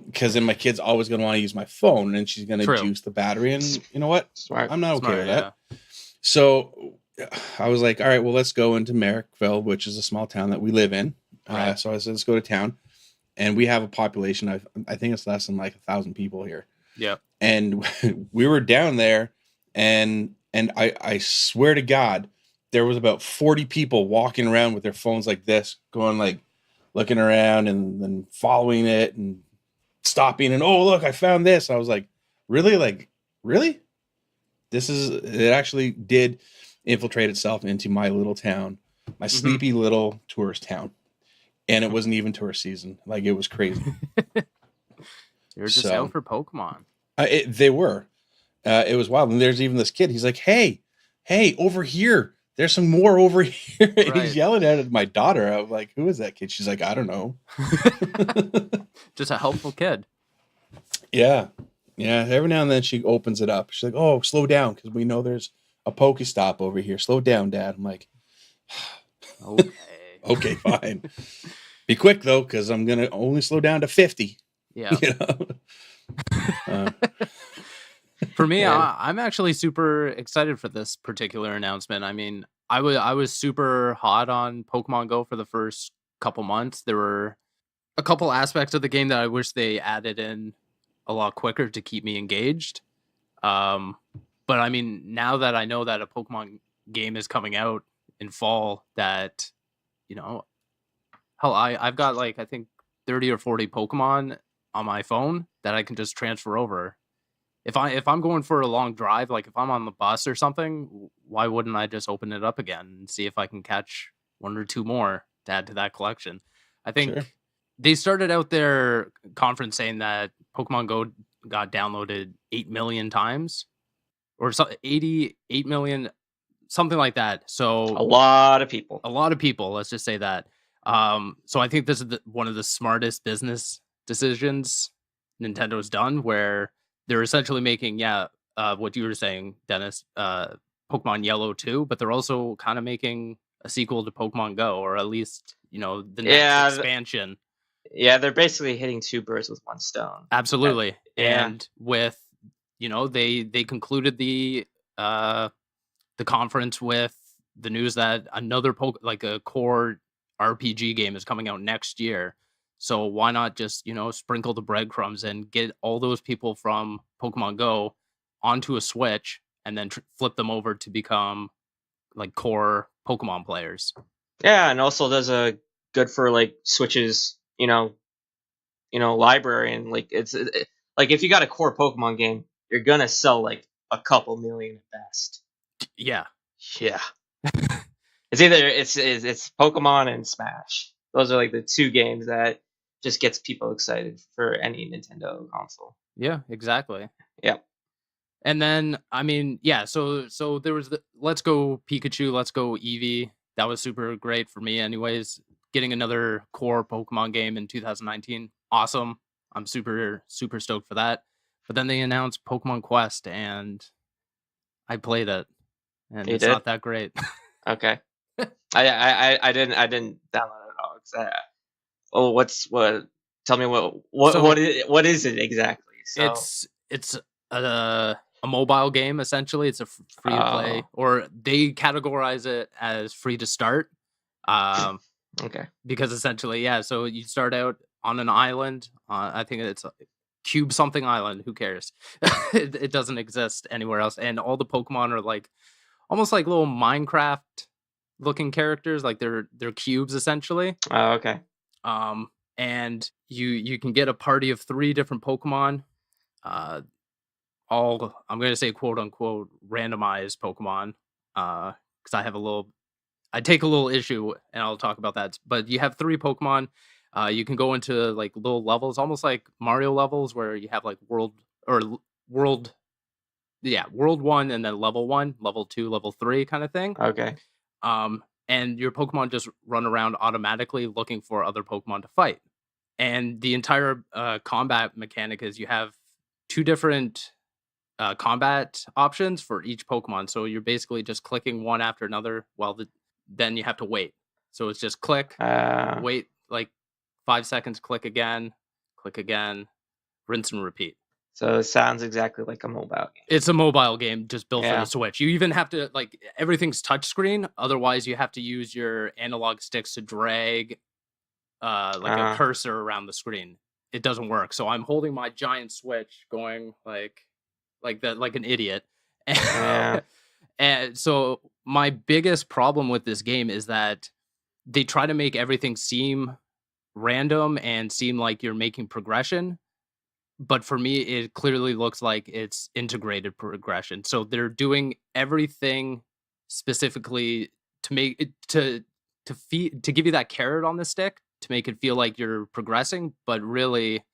Because then my kid's always going to want to use my phone and she's going to
True.
juice the battery. And you know what?
Smart.
I'm not okay
Smart,
with that. So I was like, all right, well, let's go into Merrickville, which is a small town that we live in.
Right.
So I said, let's go to town. And we have a population of, I think it's less than like 1,000 people here.
Yeah.
And we were down there and I swear to God, there was about 40 people walking around with their phones like this, going like looking around and then following it and stopping and, oh, look, I found this. I was like, really? Like, really? It actually did infiltrate itself into my little town, my sleepy little tourist town. And it wasn't even tourist season. Like, it was crazy.
You're just out for Pokemon.
They were. It was wild. And there's even this kid. He's like, hey, over here. There's some more over here. And he's yelling at my daughter. I'm like, who is that kid? She's like, I don't know.
Just a helpful kid.
Yeah. Yeah. Every now and then she opens it up. She's like, oh, slow down. Because we know there's a Pokestop over here. Slow down, Dad. I'm like,
Okay.
okay, fine. Be quick, though, because I'm going to only slow down to 50.
Yeah.
You know?
For me, I'm actually super excited for this particular announcement. I mean, I was super hot on Pokemon Go for the first couple months. There were a couple aspects of the game that I wish they added in a lot quicker to keep me engaged. But I mean, now that I know that a Pokemon game is coming out in fall, that, you know, hell, I've got like, I think 30 or 40 Pokemon on my phone that I can just transfer over. If I'm going for a long drive, like if I'm on the bus or something, why wouldn't I just open it up again and see if I can catch one or two more to add to that collection? I think they started out their conference saying that Pokemon Go got downloaded 8 million times, or 88 million, something like that. So
a lot of people.
Let's just say that. So I think this is one of the smartest business decisions Nintendo's done, where they're essentially making, what you were saying, Dennis, Pokemon Yellow 2, but they're also kind of making a sequel to Pokemon Go, or at least, you know, the next expansion.
Yeah, they're basically hitting two birds with one stone.
Absolutely. And with, you know, they concluded the conference with the news that another a core RPG game is coming out next year. So why not just, you know, sprinkle the breadcrumbs and get all those people from Pokemon Go onto a Switch and then flip them over to become like core Pokemon players.
Yeah, and also there's a good for like Switch's, you know, library, and like it's like if you got a core Pokemon game, you're gonna sell like a couple million at best.
Yeah.
It's either it's Pokemon and Smash. Those are like the two games that just gets people excited for any Nintendo console.
Yeah, exactly.
Yeah.
And then, I mean, yeah, so there was the Let's Go Pikachu, Let's Go Eevee. That was super great for me anyways. Getting another core Pokemon game in 2019. Awesome. I'm super, super stoked for that. But then they announced Pokemon Quest, and I played it. And it's not that great.
Okay. I didn't download it at all. Tell me what is it exactly? So
it's a a mobile game. Essentially, it's a free to play,
Oh.
or they categorize it as free to start.
Okay.
Because essentially, yeah. So you start out on an island. I think it's Cube something Island. Who cares? It doesn't exist anywhere else, and all the Pokemon are like almost like little Minecraft looking characters. Like they're cubes essentially.
Oh, okay.
And you can get a party of 3 different Pokemon. All I'm going to say quote unquote randomized Pokemon. Because I take a little issue, and I'll talk about that. But you have 3 Pokemon. You can go into like little levels, almost like Mario levels, where you have like world 1 and then level 1, level 2, level 3 kind of thing.
Okay.
And your Pokemon just run around automatically looking for other Pokemon to fight. And the entire combat mechanic is you have 2 different combat options for each Pokemon. So you're basically just clicking one after another then you have to wait. So it's just click, wait like 5 seconds, click again, rinse and repeat.
So it sounds exactly like a mobile game.
It's a mobile game just built for
Yeah.
the Switch. You even have to, like, everything's touchscreen. Otherwise, you have to use your analog sticks to drag a cursor around the screen. It doesn't work. So I'm holding my giant Switch going like an idiot.
Yeah.
And so my biggest problem with this game is that they try to make everything seem random and seem like you're making progression. But for me, it clearly looks like it's integrated progression. So they're doing everything specifically to make it to give you that carrot on the stick to make it feel like you're progressing. But really,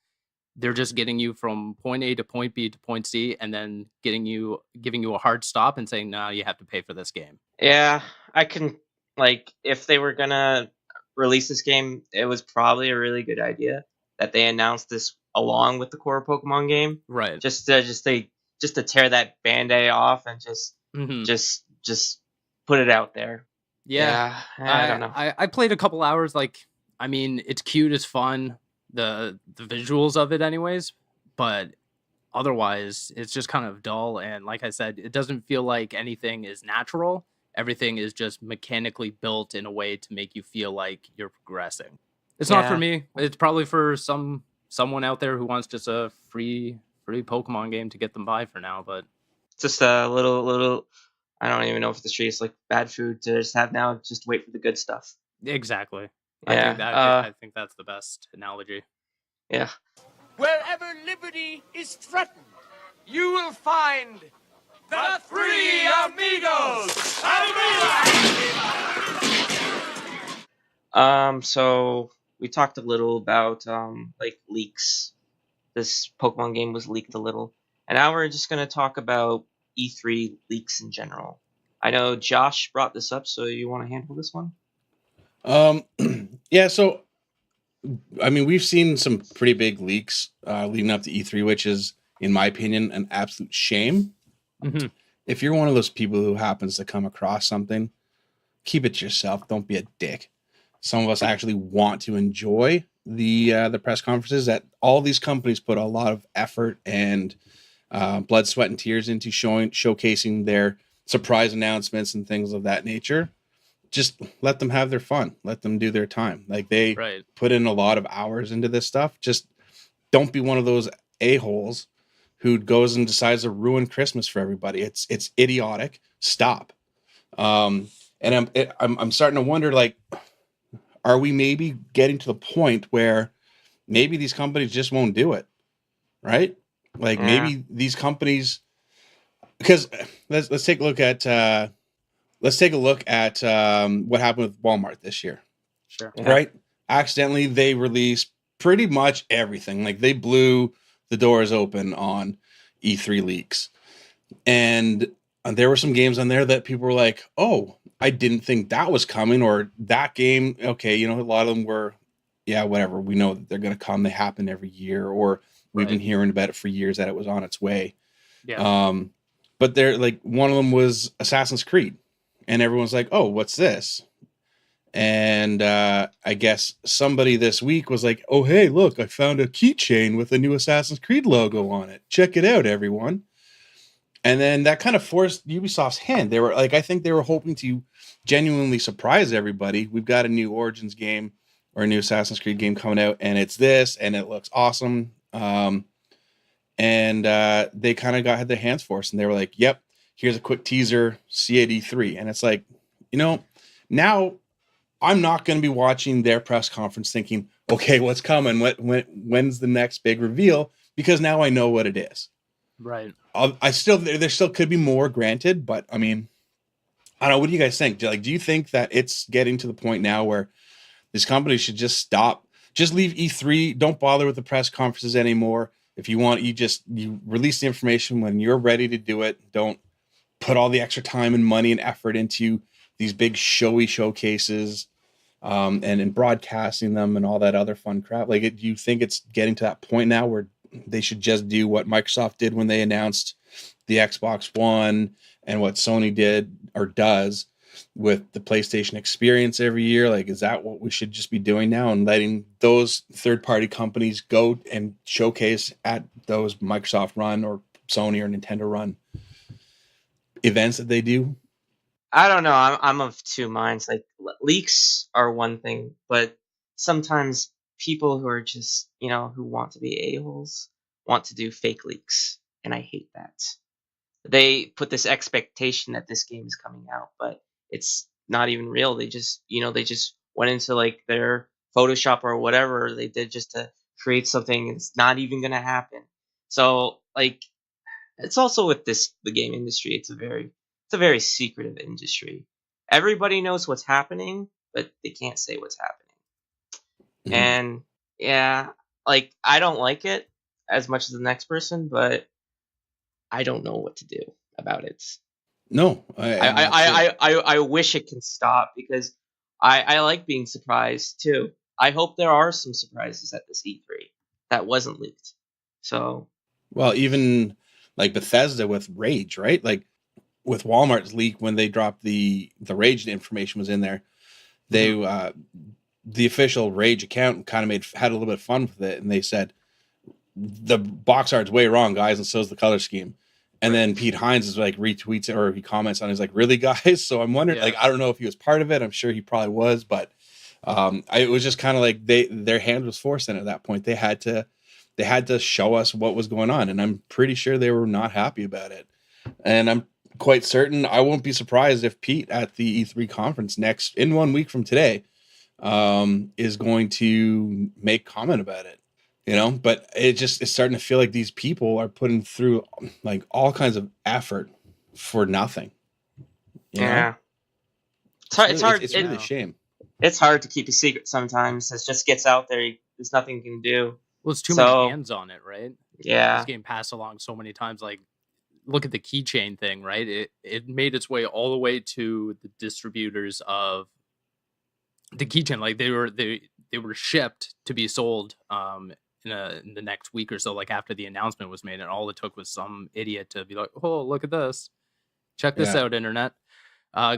they're just getting you from point A to point B to point C, and then giving you a hard stop and saying, "No, you have to pay for this game."
Yeah, I can, like, if they were gonna release this game, it was probably a really good idea that they announced this along with the core Pokemon game,
Right.
just to tear that Band-Aid off and
Mhm.
just put it out there.
Yeah.
I don't know.
I played a couple hours. Like, I mean, it's cute, it's fun, the visuals of it, anyways. But otherwise, it's just kind of dull. And like I said, it doesn't feel like anything is natural. Everything is just mechanically built in a way to make you feel like you're progressing. It's not for
Yeah.
me. It's probably for someone out there who wants just a free Pokemon game to get them by for now. But
Just a little. I don't even know if the street's like bad food to just have now. Just wait for the good stuff.
exactly,
Yeah.
I think that's the best analogy.
Yeah.
Wherever liberty is threatened, you will find the 3 amigos.
So we talked a little about like leaks. This Pokemon game was leaked a little, and now we're just gonna talk about E3 leaks in general. I know Josh brought this up, so you want to handle this one?
Yeah, so I mean, we've seen some pretty big leaks leading up to E3, which is, in my opinion, an absolute shame.
Mm-hmm.
If you're one of those people who happens to come across something, keep it to yourself. Don't be a dick. Some of us actually want to enjoy the press conferences that all these companies put a lot of effort and blood, sweat, and tears into showcasing their surprise announcements and things of that nature. Just let them have their fun. Let them do their time. Like, they
Right.
put in a lot of hours into this stuff. Just don't be one of those a-holes who goes and decides to ruin Christmas for everybody. It's idiotic. Stop. And I'm starting to wonder, like, are we maybe getting to the point where maybe these companies just won't do it, right? Like,
Yeah.
maybe these companies, because let's take a look at what happened with Walmart this year.
Sure.
Yeah.
Right? Accidentally, they released pretty much everything. Like, they blew the doors open on E3 leaks. And there were some games on there that people were like, oh, I didn't think that was coming, or that game, okay, a lot of them were, yeah, whatever. We know that they're going to come. They happen every year, or we've been hearing about it for years that it was on its way.
Yeah.
But they're like, one of them was Assassin's Creed. And everyone's like, oh, what's this? And I guess somebody this week was like, oh, hey, look, I found a keychain with a new Assassin's Creed logo on it. Check it out, everyone. And then that kind of forced Ubisoft's hand. They were like, I think they were hoping to genuinely surprise everybody. We've got a new Origins game or a new Assassin's Creed game coming out, and it's this, and it looks awesome. And they kind of had their hands forced, and they were like, yep, here's a quick teaser, see at E3. And it's like, now I'm not going to be watching their press conference thinking, okay, what's coming? When's the next big reveal? Because now I know what it is.
Right.
There still could be more, granted, but I mean, I don't know. What do you guys think? Do you think that it's getting to the point now where this company should just stop, just leave E3, don't bother with the press conferences anymore? If you want, you release the information when you're ready to do it. Don't put all the extra time and money and effort into these big showy showcases, and in broadcasting them and all that other fun crap. Like, do you think it's getting to that point now where they should just do what Microsoft did when they announced the Xbox One, and what Sony did or does with the PlayStation experience every year? Like, is that what we should just be doing now, and letting those third-party companies go and showcase at those Microsoft run or Sony or Nintendo run events that they do?
I don't know. I'm of two minds. Like, leaks are one thing, but sometimes people who are just, who want to be a-holes want to do fake leaks, and I hate that. They put this expectation that this game is coming out, but it's not even real. They just, they just went into like their Photoshop or whatever they did just to create something. It's not even going to happen. So, like, it's also with the game industry. It's a very secretive industry. Everybody knows what's happening, but they can't say what's happening.
Mhm.
And yeah, like, I don't like it as much as the next person, but I don't know what to do about it.
No,
I wish it can stop, because I like being surprised too. I hope there are some surprises at this E3 that wasn't leaked. So,
well, even like Bethesda with Rage, right? Like with Walmart's leak, when they dropped the Rage information was in there, they the official Rage account kind of had a little bit of fun with it, and they said the box art's way wrong, guys, and so's the color scheme. And then Pete Hines is like retweets it, or he comments on it. He's like, really, guys? So I'm wondering, like, I don't know if he was part of it. I'm sure he probably was, but it was just kind of like their hand was forced in at that point. They had to show us what was going on, and I'm pretty sure they were not happy about it. And I'm quite certain I won't be surprised if Pete at the E3 conference in 1 week from today is going to make comment about it. But it's starting to feel like these people are putting through like all kinds of effort for nothing.
Yeah.
It's hard. It's really a shame.
It's hard to keep a secret sometimes. It just gets out there. There's nothing you can do.
Well, it's too many hands on it, right?
Yeah.
It's getting passed along so many times. Like, look at the keychain thing, right? It made its way all the way to the distributors of the keychain. Like, they were shipped to be sold in the next week or so, like after the announcement was made, and all it took was some idiot to be like, oh, look at this, check this out, internet.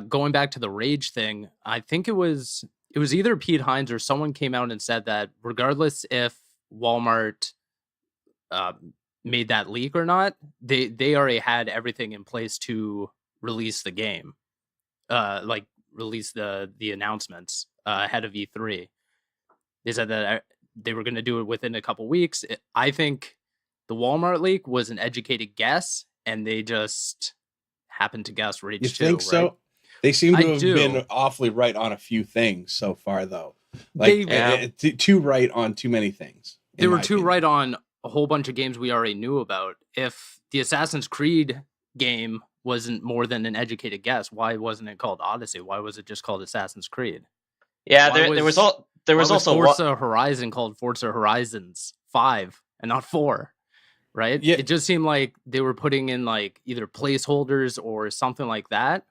Going back to the Rage thing, I think it was either Pete Hines or someone came out and said that regardless if Walmart made that leak or not, they already had everything in place to release the game, like release the announcements ahead of E3. They said that they were going to do it within a couple weeks. I think the Walmart leak was an educated guess, and they just happened to guess Rage 2.
You think so?
Right?
They seem to have been awfully right on a few things so far, though. Like, too right on too many things.
They were too right on a whole bunch of games we already knew about. If the Assassin's Creed game wasn't more than an educated guess, why wasn't it called Odyssey? Why was it just called Assassin's Creed?
Yeah, there was also
Forza Horizon called Forza Horizons 5 and not 4, right?
Yeah.
It just seemed like they were putting in like either placeholders or something like that.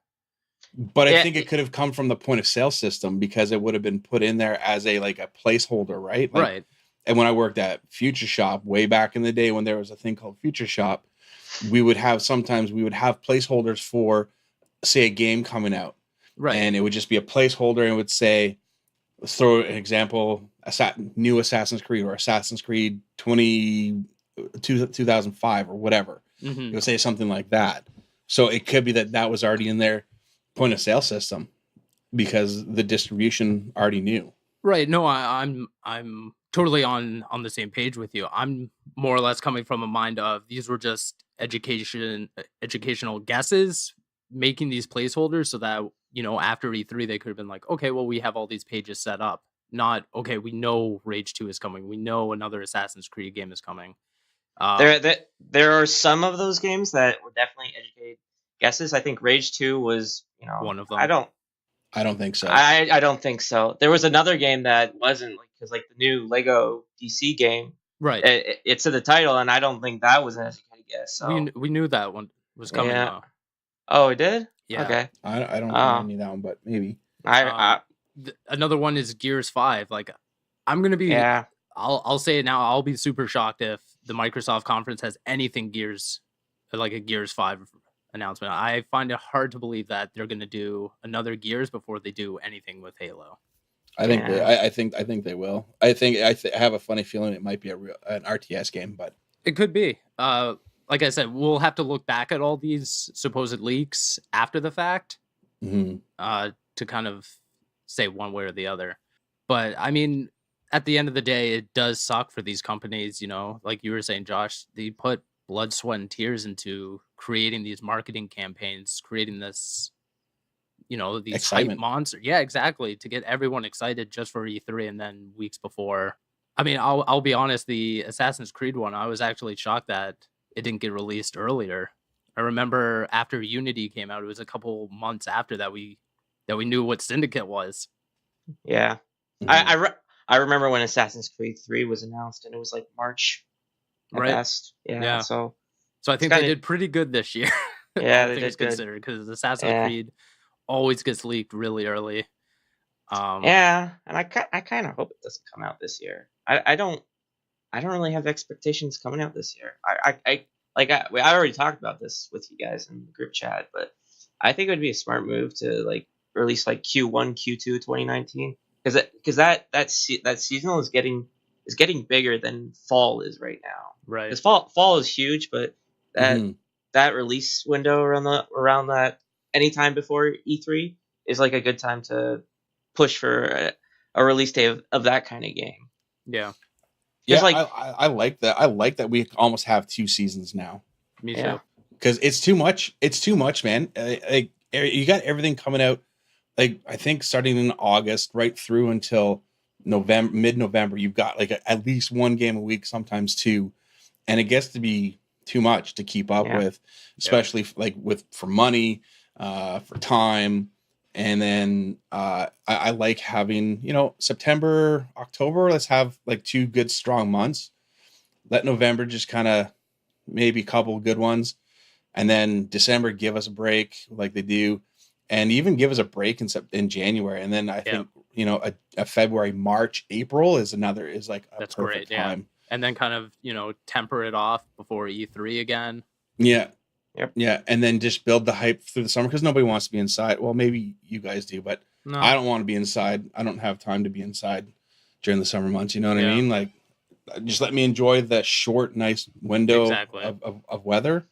But I think it could have come from the point of sale system, because it would have been put in there as a placeholder, right?
Right.
And when I worked at Future Shop way back in the day, when there was a thing called Future Shop, we would have placeholders for, say, a game coming out.
Right.
And it would just be a placeholder, and it would say, let's throw an example, new Assassin's Creed or Assassin's Creed 2005 or whatever.
Mhm.
It'll say something like that. So it could be that was already in their point of sale system because the distribution already knew.
Right. No, I'm totally on the same page with you. I'm more or less coming from a mind of these were just educational guesses, making these placeholders so that, after E3 they could have been like, okay, well, we have all these pages set up. Not, okay, we know Rage 2 is coming. We know another Assassin's Creed game is coming.
There are some of those games that were definitely educated guesses. I think Rage 2 was,
One of them.
I don't think so.
I don't think so. There was another game that wasn't, because the new Lego DC game,
Right.
It's in the title, and I don't think that was an educated guess. So
We knew that one was coming.
Yeah.
Though.
Oh, it did?
Yeah.
Okay.
I don't know I knew that one, but maybe.
Another one is Gears 5. I'm gonna be.
Yeah.
I'll say it now. I'll be super shocked if the Microsoft conference has anything Gears, like a Gears 5 announcement. I find it hard to believe that they're gonna do another Gears before they do anything with Halo.
I think I think they will. I have a funny feeling it might be an RTS game, but
it could be. Like I said, we'll have to look back at all these supposed leaks after the fact, to kind of say one way or the other. But I mean, at the end of the day, it does suck for these companies. Like you were saying, Josh, they put blood, sweat, and tears into creating these marketing campaigns, creating this, these
excitement
monster. Yeah, exactly. To get everyone excited just for E3, and then weeks before. I mean, I'll be honest. The Assassin's Creed one, I was actually shocked that it didn't get released earlier. I remember after Unity came out, it was a couple months after that we knew what Syndicate was.
Yeah, I remember when Assassin's Creed 3 was announced, and it was March at best. Yeah. So
I think they did pretty good this year.
Yeah,
all
they
things
did
considered, because Assassin's Creed always gets leaked really early.
Yeah, and I kind of hope it doesn't come out this year. I don't really have expectations coming out this year. I already talked about this with you guys in the group chat, but I think it would be a smart move to release Q1, Q2 2019, because that seasonal is getting bigger than fall is right now.
Right.
Because fall is huge, but that release window around that anytime before E3 is a good time to push for a release day of that kind of game.
Yeah.
Yeah, I like that. I like that we almost have 2 seasons now.
Me too.
Because it's too much. It's too much, man. You got everything coming out. I think starting in August right through until mid-November, you've got at least one game a week, sometimes 2, and it gets to be too much to keep up with, especially for money, for time. And then I like having, September, October, let's have 2 good strong months. Let November just kind of maybe a couple good ones. And then December, give us a break like they do. And even give us a break in January. And then I think, a February, March, April is a
that's
perfect
great
time.
Yeah. And then kind of, temper it off before E3 again.
Yeah.
Yep.
Yeah, and then just build the hype through the summer, because nobody wants to be inside. Well, maybe you guys do, but
no.
I don't want to be inside. I don't have time to be inside during the summer months. You know what I mean? Just let me enjoy the short, nice window of weather,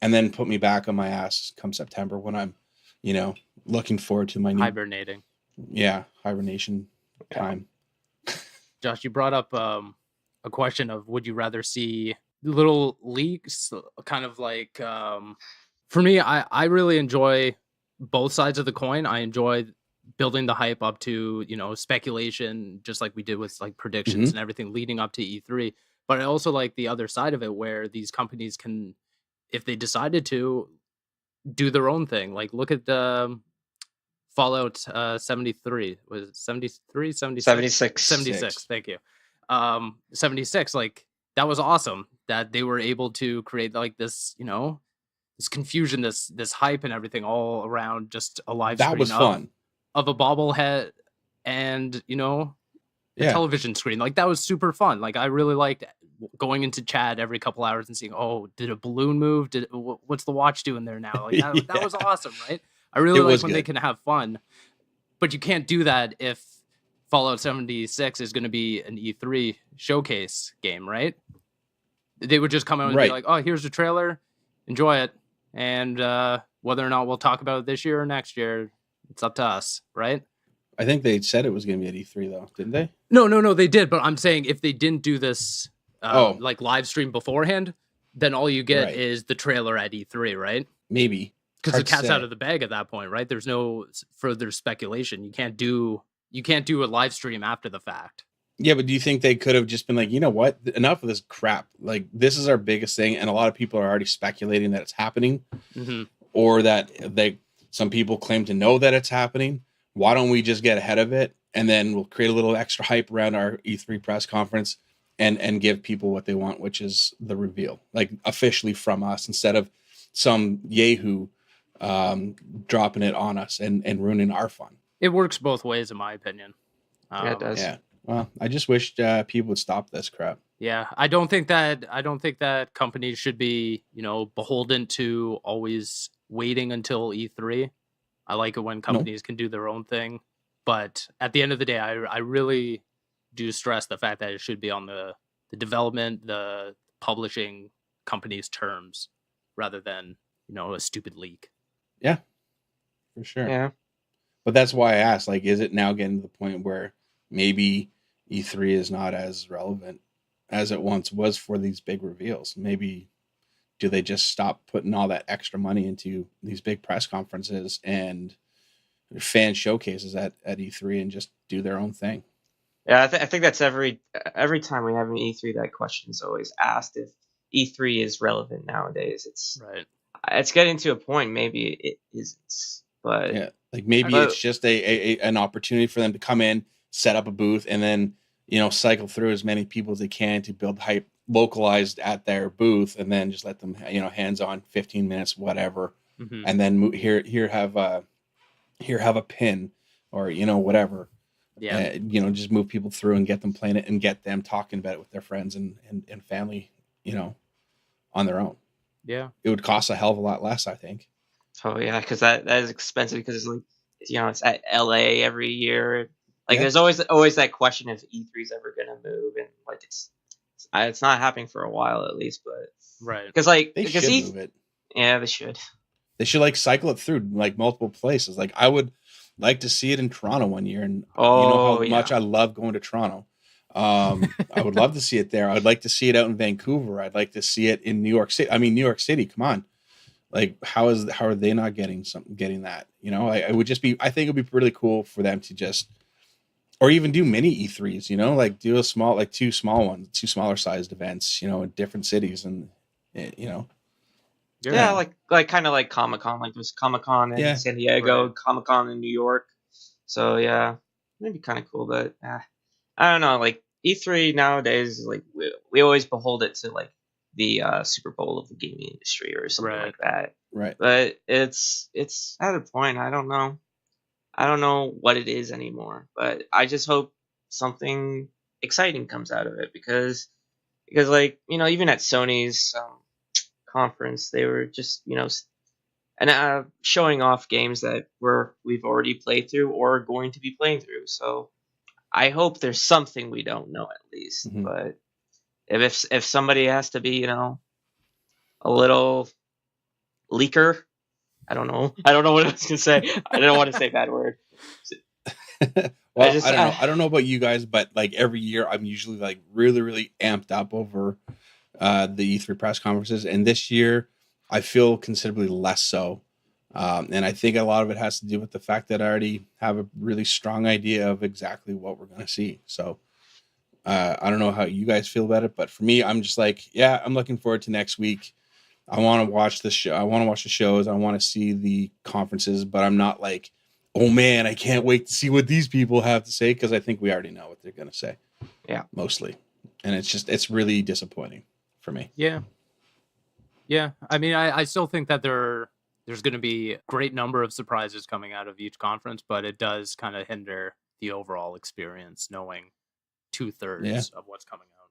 and then put me back on my ass come September when I'm, looking forward to my new
hibernating.
Yeah, hibernation time.
Josh, you brought up a question of would you rather see little leaks, kind of for me, I really enjoy both sides of the coin. I enjoy building the hype up to speculation, just like we did with predictions and everything leading up to E3, but I also like the other side of it, where these companies can, if they decided to, do their own thing. Look at the Fallout 73, was it 73 76 76, thank you. 76, that was awesome that they were able to create this, this confusion, this hype and everything all around just a live stream.
That was fun.
Of a bobblehead and, the television screen. That was super fun. I really liked going into chat every couple hours and seeing, oh, did a balloon move? What's the watch doing there now? That was awesome, right? I really like when they can have fun, but you can't do that if Fallout 76 is going to be an E3 showcase game, right? They would just come out and be like, oh, here's the trailer. enjoy it. And whether or not we'll talk about it this year or next year, it's up to us, right?
I think they said it was going to be at E3 though, didn't they?
No, they did. But I'm saying if they didn't do this like live stream beforehand, then all you get is the trailer at E3, right?
Maybe.
Because the cat's out of the bag at that point, right? There's no further speculation. You can't do a live stream after the fact.
Yeah, but do you think they could have just been like, you know what? Enough of this crap. Like, this is our biggest thing, and a lot of people are already speculating that it's happening, or that some people claim to know that it's happening. Why don't we just get ahead of it, and then we'll create a little extra hype around our E3 press conference and give people what they want, which is the reveal, like officially from us, instead of some yahoo dropping it on us and ruining our fun.
It works both ways, in my opinion.
Yeah, it does.
Yeah. Well, I just wish people would stop this crap.
Yeah, I don't think that companies should be, beholden to always waiting until E3. I like it when companies can do their own thing, but at the end of the day, I really do stress the fact that it should be on the development, the publishing company's terms, rather than a stupid leak.
Yeah, for sure.
Yeah.
But that's why I asked, like, is it now getting to the point where maybe E3 is not as relevant as it once was for these big reveals? Maybe do they just stop putting all that extra money into these big press conferences and fan showcases at E3 and just do their own thing?
Yeah, I think that's every time we have an E3, that question is always asked, if E3 is relevant nowadays. It's getting to a point, maybe it isn't, but
yeah, like maybe it's just an opportunity for them to come in, set up a booth, and then cycle through as many people as they can to build hype localized at their booth, and then just let them hands on 15 minutes, whatever, and then here have a pin or whatever.
Yeah,
just move people through and get them playing it and get them talking about it with their friends and family, on their own.
Yeah,
it would cost a hell of a lot less, I think.
Oh yeah, because that is expensive, because it's like it's at LA every year. Like there's always that question if E3 is ever gonna move, and like it's not happening for a while at least, but because
they should move it.
Yeah, they should.
They should like cycle it through like multiple places. Like I would like to see it in Toronto one year, and how much I love going to Toronto. I would love to see it there. I'd like to see it out in Vancouver. I'd like to see it in New York City. I mean, New York City, come on. Like how are they not getting that? I would just I think it'd be really cool for them to just, or even do mini E3s, like do a small, like two smaller sized events, in different cities, and
Yeah, like kind of like Comic-Con, like there's Comic-Con in San Diego, Comic-Con in New York. So yeah, that'd be kind of cool, but I don't know, like E3 nowadays, like we always behold it to like the Super Bowl of the gaming industry or something like that.
Right.
But it's at a point, I don't know what it is anymore, but I just hope something exciting comes out of it, because like, even at Sony's conference, they were just, and showing off games that we've already played through or going to be playing through. So I hope there's something we don't know at least. Mm-hmm. But if somebody has to be, a little leaker, I don't know what I was gonna say. I don't want to say a bad word.
Well, I don't know. I don't know about you guys, but like every year I'm usually like really, really amped up over the E3 press conferences, and this year I feel considerably less so. And I think a lot of it has to do with the fact that I already have a really strong idea of exactly what we're going to see. So I don't know how you guys feel about it, but for me, I'm just like, yeah, I'm looking forward to next week. I want to watch the show. I want to watch the shows. I want to see the conferences, but I'm not like, oh man, I can't wait to see what these people have to say, because I think we already know what they're going to say.
Yeah,
mostly. And it's really disappointing for me.
Yeah. I mean, I still think that there's going to be a great number of surprises coming out of each conference, but it does kind of hinder the overall experience knowing 2/3 of what's coming out.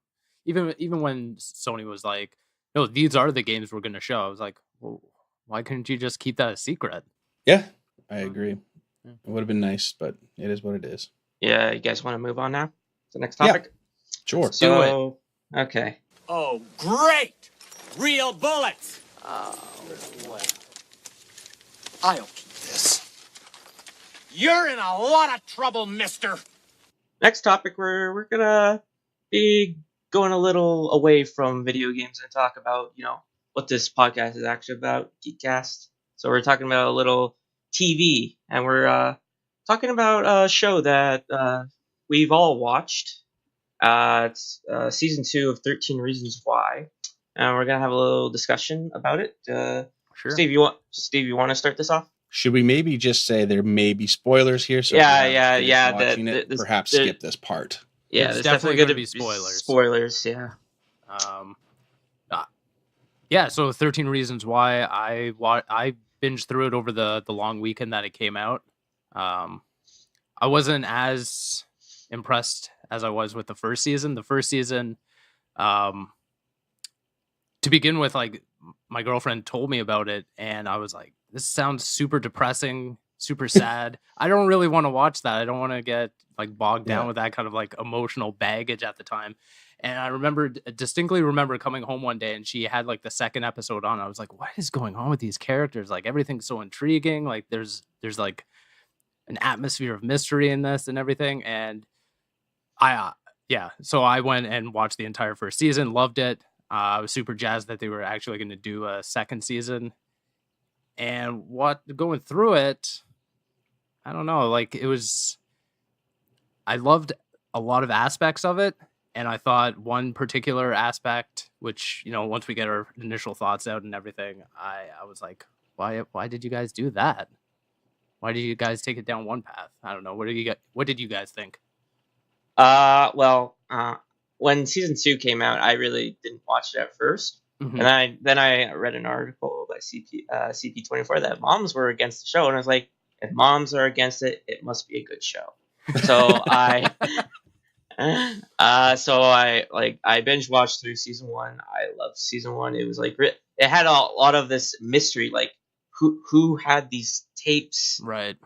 Even when Sony was like, no, these are the games we're going to show, I was like, well, why couldn't you just keep that a secret?
Yeah, I agree. It would have been nice, but it is what it is.
Yeah, you guys want to move on now to the next topic?
Yeah. Sure.
So, okay.
Oh, great! Real bullets! Well, I'll keep this. You're in a lot of trouble, mister.
Next topic, we're gonna be going a little away from video games and talk about, what this podcast is actually about, Geekcast. So we're talking about a little TV, and we're talking about a show that we've all watched. It's season 2 of 13 Reasons Why, and we're gonna have a little discussion about it.
Sure.
Steve, you want to start this off?
Should we maybe just say there may be spoilers here? So
Yeah.
Perhaps skip this part.
Yeah,
It's
there's
definitely
going to
gonna be spoilers.
Spoilers, yeah.
Yeah, so 13 Reasons Why I binged through it over the long weekend that it came out. I wasn't as impressed as I was with the first season. The first season, to begin with, like, my girlfriend told me about it, and I was like, this sounds super depressing, super sad. I don't really want to watch that. I don't want to get like bogged down with that kind of like emotional baggage at the time. And I distinctly remember coming home one day and she had like the second episode on. I was like, what is going on with these characters? Like, everything's so intriguing. Like there's like an atmosphere of mystery in this and everything. And so I went and watched the entire first season, loved it. I was super jazzed that they were actually going to do a second season. And going through it, I don't know, like I loved a lot of aspects of it. And I thought one particular aspect, which, once we get our initial thoughts out and everything, I was like, why did you guys do that? Why did you guys take it down one path? I don't know. What did you guys think?
When season 2 came out, I really didn't watch it at first.
Mm-hmm.
And then I read an article by CP24 that moms were against the show, and I was like, if moms are against it, it must be a good show. So I binge watched through season 1. I loved season 1. It was like it had a lot of this mystery, like who had these tapes
right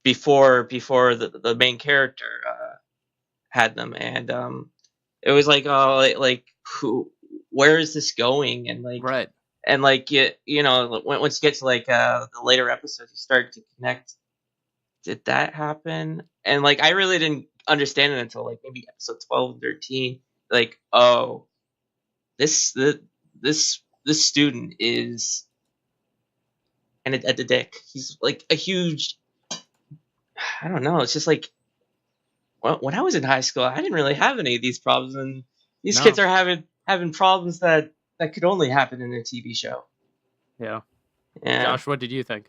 before the main character had them, and it was like where is this going? And like
right.
And like once you get to like the later episodes, you start to connect. Did that happen? And like I really didn't understand it until like maybe episode 12, 13. Like, oh, this student is at the dick. He's like a huge. I don't know. It's just like, well, when I was in high school, I didn't really have any of these problems, and these kids are having problems that could only happen in a TV show.
Yeah. Josh, what did you think?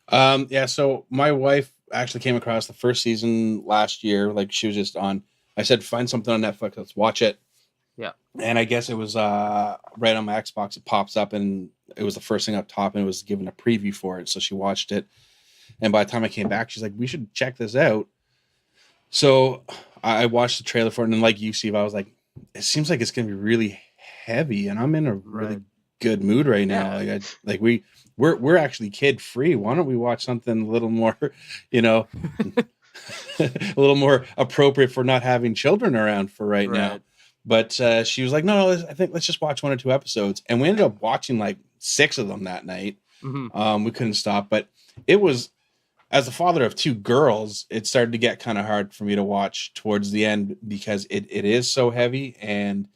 So my wife actually came across the first season last year. Like, she was just on. I said, find something on Netflix. Let's watch it.
Yeah.
And I guess it was right on my Xbox. It pops up, and it was the first thing up top, and it was given a preview for it. So she watched it. And by the time I came back, she's like, we should check this out. So I watched the trailer for it. And like you, Steve, I was like, it seems like it's going to be really heavy, and I'm in a really good mood right now. Yeah. We're actually kid free. Why don't we watch something a little more, a little more appropriate for not having children around for right now. But she was like, no, I think let's just watch 1 or 2 episodes. And we ended up watching like 6 of them that night. Mm-hmm. We couldn't stop, but it was, as the father of 2 girls, it started to get kind of hard for me to watch towards the end because it is so heavy, and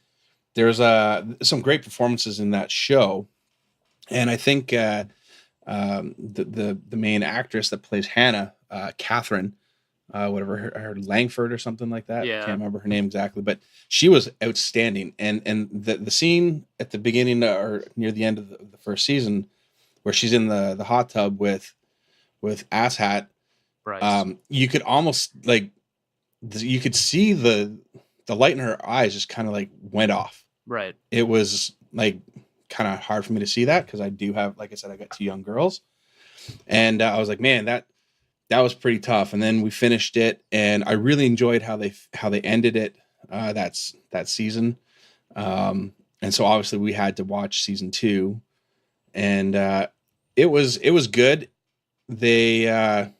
there's some great performances in that show. And I think the main actress that plays Hannah, Catherine, whatever her Langford or something like that.
Yeah.
I can't remember her name exactly, but she was outstanding. And the scene at the beginning or near the end of the first season where she's in the hot tub with Asshat,
right?
You could almost you could see the light in her eyes just kind of like went off.
Right.
It was like kind of hard for me to see that because I do have, like I said, I got 2 young girls, and I was like, man, that was pretty tough. And then we finished it, and I really enjoyed how they ended it. That season, and so obviously we had to watch season 2, and it was good. There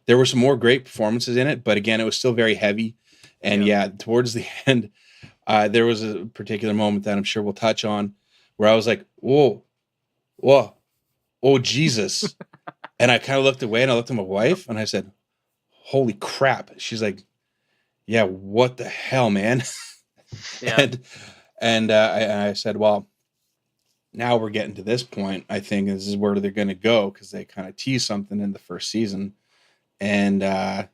were some more great performances in it, but again, it was still very heavy. And towards the end, there was a particular moment that I'm sure we'll touch on where I was like, whoa, oh Jesus. And I kind of looked away and I looked at my wife and I said, holy crap. She's like, yeah, what the hell, man?
Yeah.
And I said, well, now we're getting to this point. I think this is where they're going to go, because they kind of tease something in the first season. And I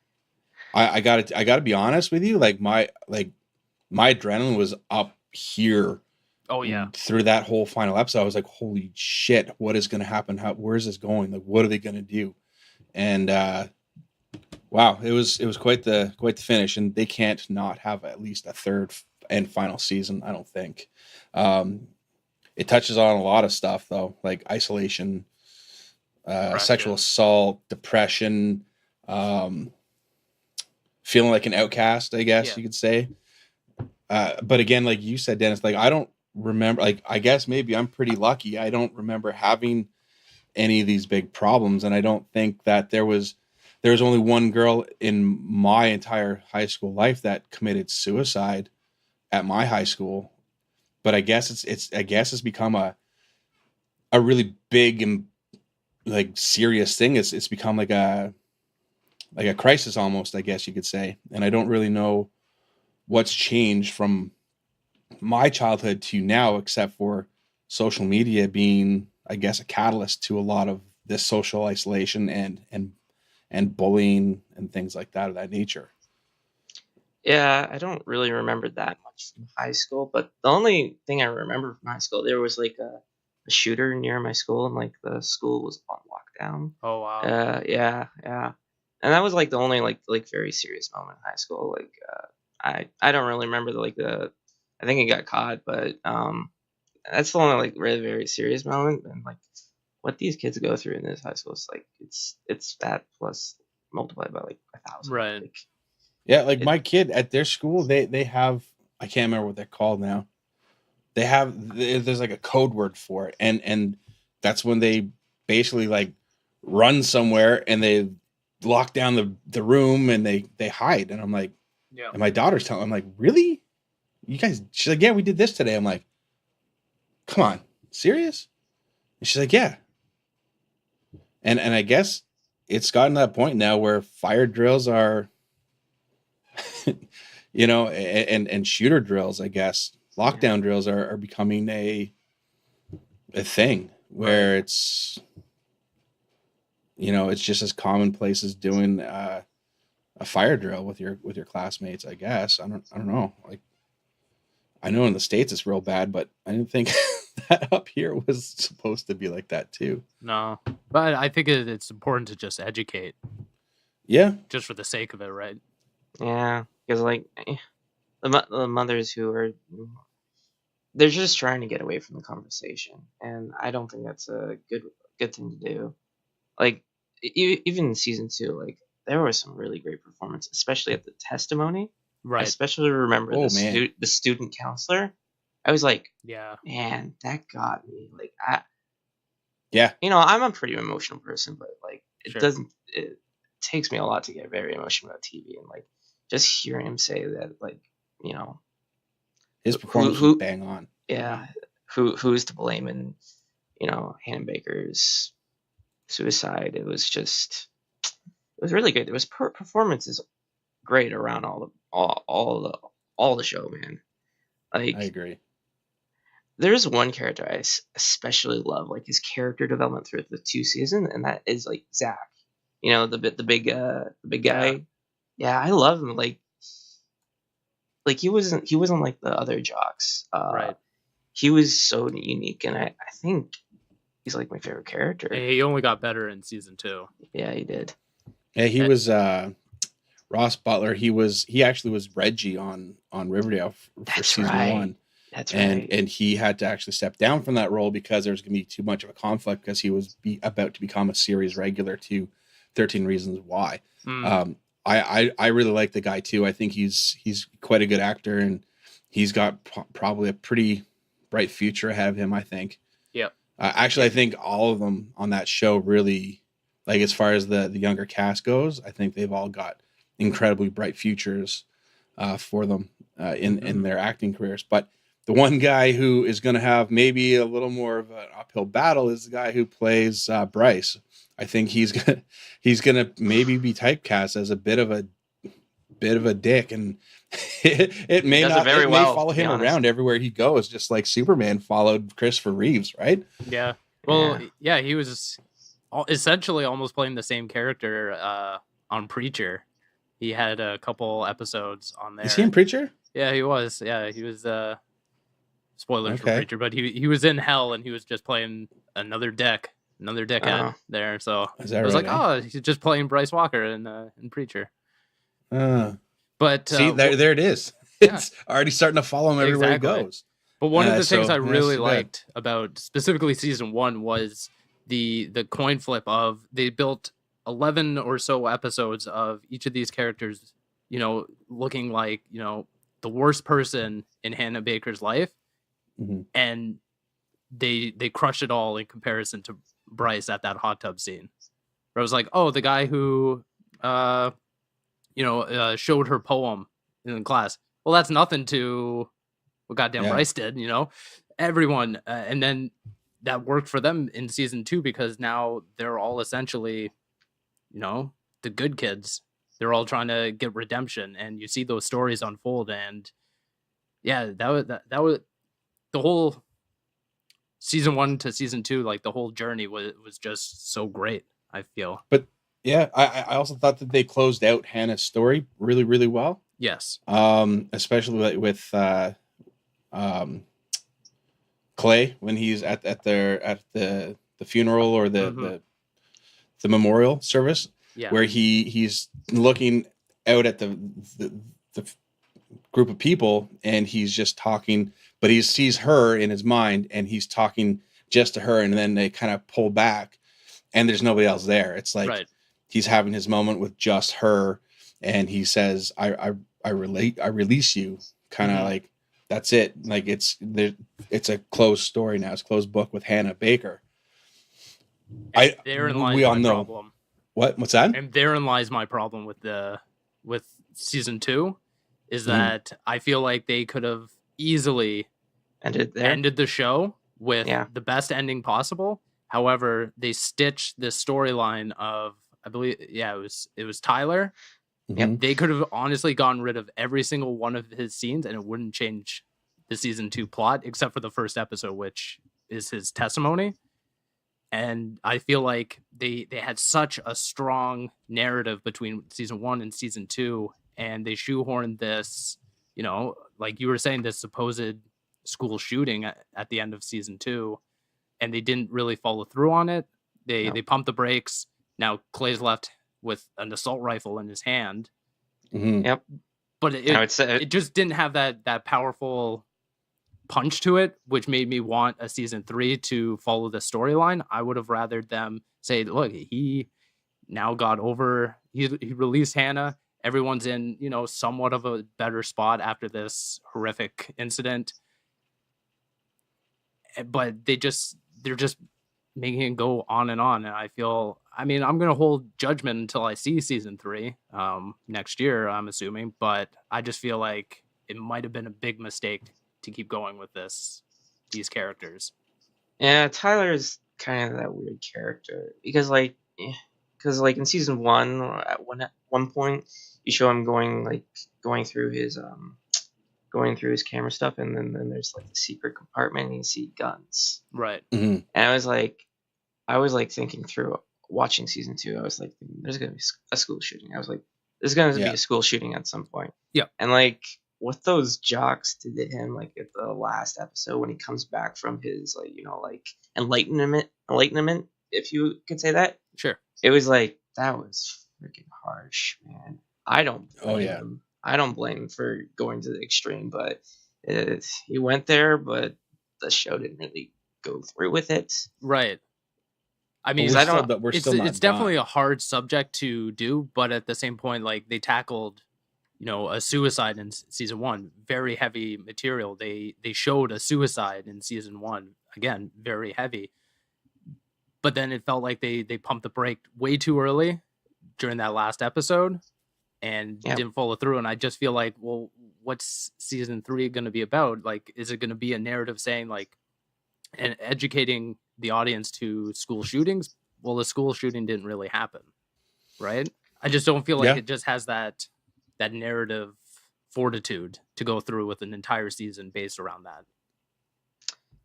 gotta be honest with you, like my adrenaline was up here.
Oh yeah.
Through that whole final episode. I was like, holy shit, what is going to happen? Where's this going? Like, what are they going to do? And wow, it was quite the finish, and they can't not have at least a third and final season, I don't think. It touches on a lot of stuff though, like isolation, sexual assault, depression, feeling like an outcast, I guess you could say. But again, like you said, Dennis, like I don't remember, like I guess maybe I'm pretty lucky. I don't remember having any of these big problems, and I don't think that there was only one girl in my entire high school life that committed suicide at my high school. But I guess it's become a really big and like serious thing. It's become like a crisis almost, I guess you could say. And I don't really know what's changed from my childhood to now, except for social media being, I guess, a catalyst to a lot of this social isolation and bullying and things like that of that nature.
Yeah, I don't really remember that much from high school, but the only thing I remember from high school, there was like a shooter near my school, and like the school was on lockdown.
Oh wow.
Yeah, and that was like the only like very serious moment in high school. Like, I don't really remember I think it got caught, but that's the only like really very serious moment. And like what these kids go through in this high school is like it's that plus multiplied by like 1,000.
Right.
Like,
yeah, like my kid at their school, they have, I can't remember what they're called now. There's like a code word for it, and that's when they basically like run somewhere and they lock down the room and they hide. And I'm like,
yeah.
And my daughter's telling, I'm like, really? You guys? She's like, yeah, we did this today. I'm like, come on, serious? And she's like, yeah. And I guess it's gotten to that point now where fire drills are, you know, and shooter drills, I guess, lockdown drills are becoming a thing where it's, you know, it's just as commonplace as doing a fire drill with your classmates, I guess. I don't know. Like, I know in the States it's real bad, but I didn't think that up here was supposed to be like that too.
No, but I think it's important to just educate.
Yeah.
Just for the sake of it, right?
Yeah, because like the mothers who are, they're just trying to get away from the conversation, and I don't think that's a good thing to do. Like even in season 2, like there were some really great performances, especially at the testimony.
Right.
I especially remember the student counselor. I was like,
yeah,
man, that got me. Like you know, I'm a pretty emotional person, but like it takes me a lot to get very emotional about TV, and like just hearing him say that, like, you know,
his performance was bang on.
Yeah, who's to blame in, you know, Hannah Baker's suicide? It was really good. There was performances great around all the show, man. Like,
I agree.
There's one character I especially love, like his character development through the 2 seasons, and that is like Zach. You know, the big guy. Yeah, I love him. Like he wasn't like the other jocks.
Right.
He was so unique, and I think he's like my favorite character.
He only got better in season 2.
Yeah, he did.
Yeah, he was Ross Butler. He actually was Reggie on Riverdale for season 1.
That's right.
And he had to actually step down from that role because there was going to be too much of a conflict, because he was about to become a series regular to 13 Reasons Why. I really like the guy too. I think he's quite a good actor, and he's got probably a pretty bright future ahead of him, I think.
Yep.
Actually, I think all of them on that show really, like, as far as the younger cast goes, I think they've all got incredibly bright futures for them in their acting careers. But The one guy who is going to have maybe a little more of an uphill battle is the guy who plays Bryce. I think he's gonna maybe be typecast as a bit of a dick, and it may
does it
not
very
it may
well,
follow
to be
him
honest.
around everywhere he goes, just like Superman followed Christopher Reeves, right?
Yeah. Well,
Yeah.
yeah, he was essentially almost playing the same character on Preacher. He had a couple episodes on there.
Is he in Preacher?
Yeah, he was. Yeah, he was. Spoilers for
Okay.
Preacher, but he was in Hell and he was just playing another dickhead
Oh.
there. So
Is that
I was
right,
like,
eh?
oh, he's just playing Bryce Walker in Preacher.
See,
But
there it is.
yeah.
It's already starting to follow him everywhere
Exactly.
he goes.
But one of the things
so
I really
that's too bad.
liked about specifically season 1 was the coin flip of they built 11 or so episodes of each of these characters, looking like, the worst person in Hannah Baker's life.
Mhm.
And they crushed it all in comparison to Bryce at that hot tub scene. Where I was like, oh, the guy who showed her poem in class. Well, that's nothing to what goddamn
Yeah.
Bryce did, everyone. And then that worked for them in season 2 because now they're all essentially, the good kids. They're all trying to get redemption, and you see those stories unfold. And yeah, that was the whole season 1 to season 2. Like the whole journey was just so great, I feel.
But yeah, I also thought that they closed out Hannah's story really, really well.
Yes.
Especially with Clay when he's at the funeral or the memorial service,
Yeah.
where he's looking out at the group of people and he's just talking, but he sees her in his mind and he's talking just to her, and then they kind of pull back and there's nobody else there. It's like
Right.
he's having his moment with just her, and he says, I release you, kind of like that's it. Like it's a closed story now. It's a closed book with Hannah Baker.
Therein lies
we all
my
know
problem.
what's that?
And therein lies my problem with season 2 is that I feel like they could have easily ended the show with the best ending possible. However, they stitched this storyline of, I believe, it was Tyler.
Mhm.
They could have honestly gotten rid of every single one of his scenes and it wouldn't change the season 2 plot, except for the first episode, which is his testimony. And I feel like they had such a strong narrative between season 1 and season 2, and they shoehorned this, like you were saying, this supposed school shooting at the end of season 2, and they didn't really follow through on it. They pumped the brakes. Now Clay's left with an assault rifle in his hand.
Mhm.
Yep.
But it just didn't have that powerful punch to it, which made me want a season 3 to follow the storyline. I would have rather them say, look, he now got over, he released Hannah. Everyone's in, somewhat of a better spot after this horrific incident. But they're just making it go on and on. And I'm going to hold judgment until I see season 3 next year, I'm assuming. But I just feel like it might have been a big mistake to keep going with these characters.
Yeah, Tyler's kind of that weird character because in season 1, at one point you show him going through his camera stuff, and then there's like the secret compartment and you see guns.
Right.
Mhm.
And I was thinking through watching season 2. I was like, there's gonna be a school shooting. I was like, there's gonna be a school shooting at some point.
Yeah.
And like what those jocks did to him, like at the last episode when he comes back from his enlightenment, if you could say that.
Sure.
It was like that was freaking harsh, man. I don't blame him. I don't blame him for going to the extreme, but he went there, but the show didn't really go through with it.
Right. I mean, it's definitely a hard subject to do, but at the same point, like they tackled, a suicide in season 1, very heavy material. They showed a suicide in season 1, again, very heavy. But then it felt like they pumped the brake way too early during that last episode. and
Yeah.
didn't follow through. And I just feel like, well, what's season 3 going to be about? Like, is it going to be a narrative saying like, and educating the audience to school shootings? Well, the school shooting didn't really happen, right? I just don't feel like it just has that narrative fortitude to go through with an entire season based around that.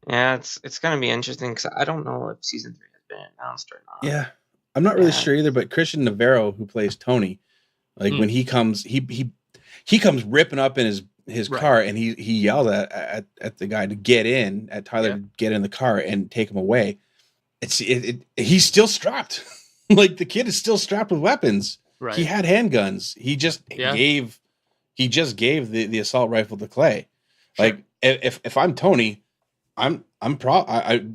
Yeah, it's gonna be interesting because I don't know if season 3 has been announced or not.
Yeah, I'm not really
Yeah.
sure either. But Christian Navarro, who plays Tony, like when he comes, he comes ripping up in his
Right.
car, and he yelled at the guy to get in, at Tyler to get in the car and take him away. He's still strapped. Like the kid is still strapped with weapons.
Right.
He had handguns. He just gave the assault rifle to Clay.
Sure.
Like if I'm Tony, I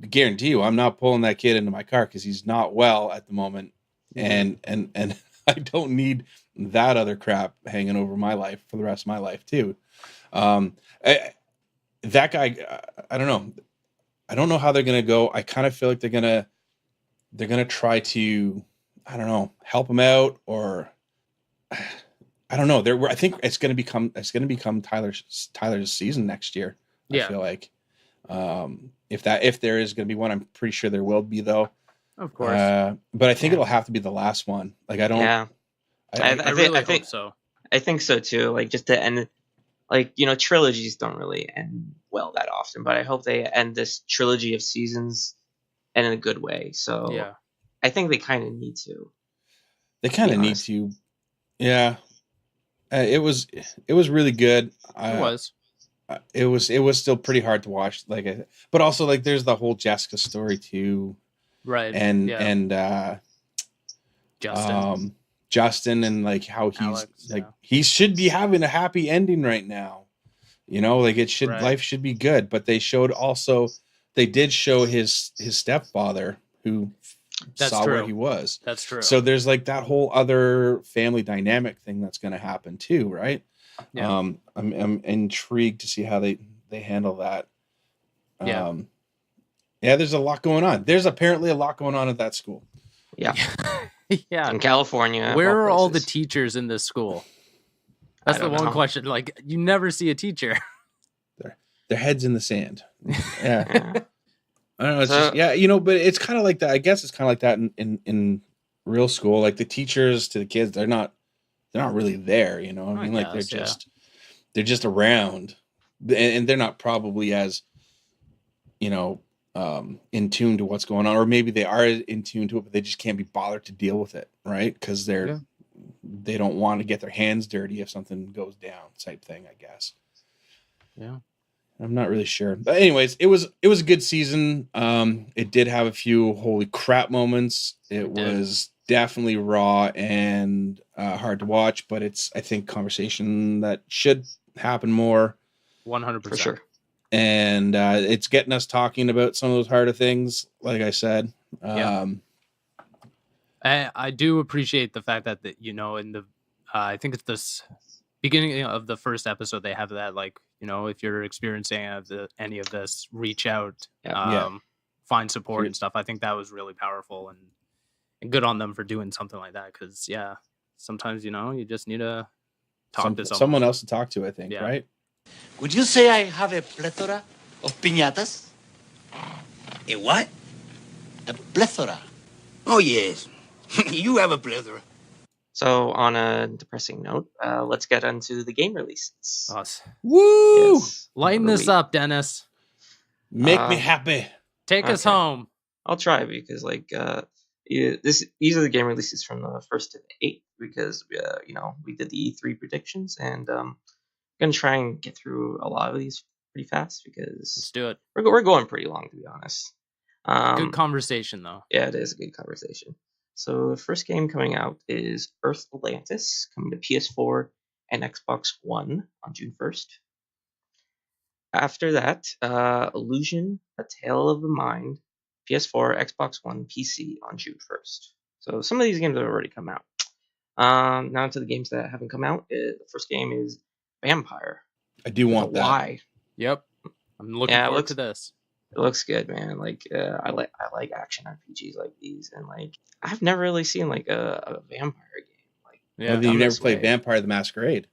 guarantee you I'm not pulling that kid into my car because he's not well at the moment, and I don't need that other crap hanging over my life for the rest of my life too. That guy, I don't know. I don't know how they're gonna go. I kind of feel like they're gonna try to, I don't know, help him out, or I don't know. I think it's gonna become Tyler's season next year. I feel like, if there is gonna be one, I'm pretty sure there will be though.
Of course.
But I think it'll have to be the last one. Like I don't.
Yeah,
I really hope so.
I think so too. Like just to end, like trilogies don't really end well that often, but I hope they end this trilogy of seasons and in a good way. So
Yeah,
I think they kind of need to.
They kind of need to. Yeah, it was really good. It was still pretty hard to watch. But also like there's the whole Jessica story too.
Right.
And Justin and like how he's
Alex,
he should be having a happy ending right now. Like it should, life should be good. But they did show his stepfather who saw where he was.
That's true.
So there's like that whole other family dynamic thing that's going to happen too, right?
Yeah.
I'm intrigued to see how they handle that.
Yeah.
Yeah, there's a lot going on. There's apparently a lot going on at that school.
Yeah.
Yeah.
In California.
Where are all the teachers in this school? That's the one question. Like, you never see a teacher.
Their heads in the sand. Yeah. I don't know. It's just, but it's kind of like that. I guess it's kind of like that in real school. Like the teachers to the kids, they're not really there. I mean, like they're just around, and they're not probably as, in tune to what's going on, or maybe they are in tune to it, but they just can't be bothered to deal with it, right? Because they don't want to get their hands dirty if something goes down, type thing, I guess.
Yeah.
I'm not really sure. But anyways, it was a good season. It did have a few holy crap moments. It was definitely raw and hard to watch, but it's, I think, conversation that should happen more.
100%.
For sure.
And it's getting us talking about some of those harder things, like I said.
I do appreciate the fact that in the I think it's this beginning of the first episode, they have that, like, if you're experiencing any of this, reach out, find support and stuff. I think that was really powerful and good on them for doing something like that. Because sometimes you just need to talk to
someone else to talk to. I think, right?
Would you say I have a plethora of piñatas?
A what?
A plethora.
Oh, yes. You have a plethora.
So on a depressing note, let's get into the game releases.
Woo!
Yes.
Lighten this up, Dennis.
Make me happy.
Take us home.
I'll try, because these are the game releases from the 1st to the 8th, because we did the E3 predictions, and I'm gonna try and get through a lot of these pretty fast, because
Let's do it.
we're going pretty long, to be honest.
Good conversation, though.
Yeah, it is a good conversation. So the first game coming out is Earth Atlantis, coming to PS4 and Xbox One on June 1st. After that, Illusion: A Tale of the Mind, PS4, Xbox One, PC on June 1st. So some of these games have already come out. Now to the games that haven't come out. The first game is Vampire.
I do want that.
Why?
Yep. I'm looking forward to this.
It looks good, man. Like I like action RPGs like these, and like I've never really seen like a vampire game. Like
Well, then
Come
you never
this
played
way.
Vampire the Masquerade.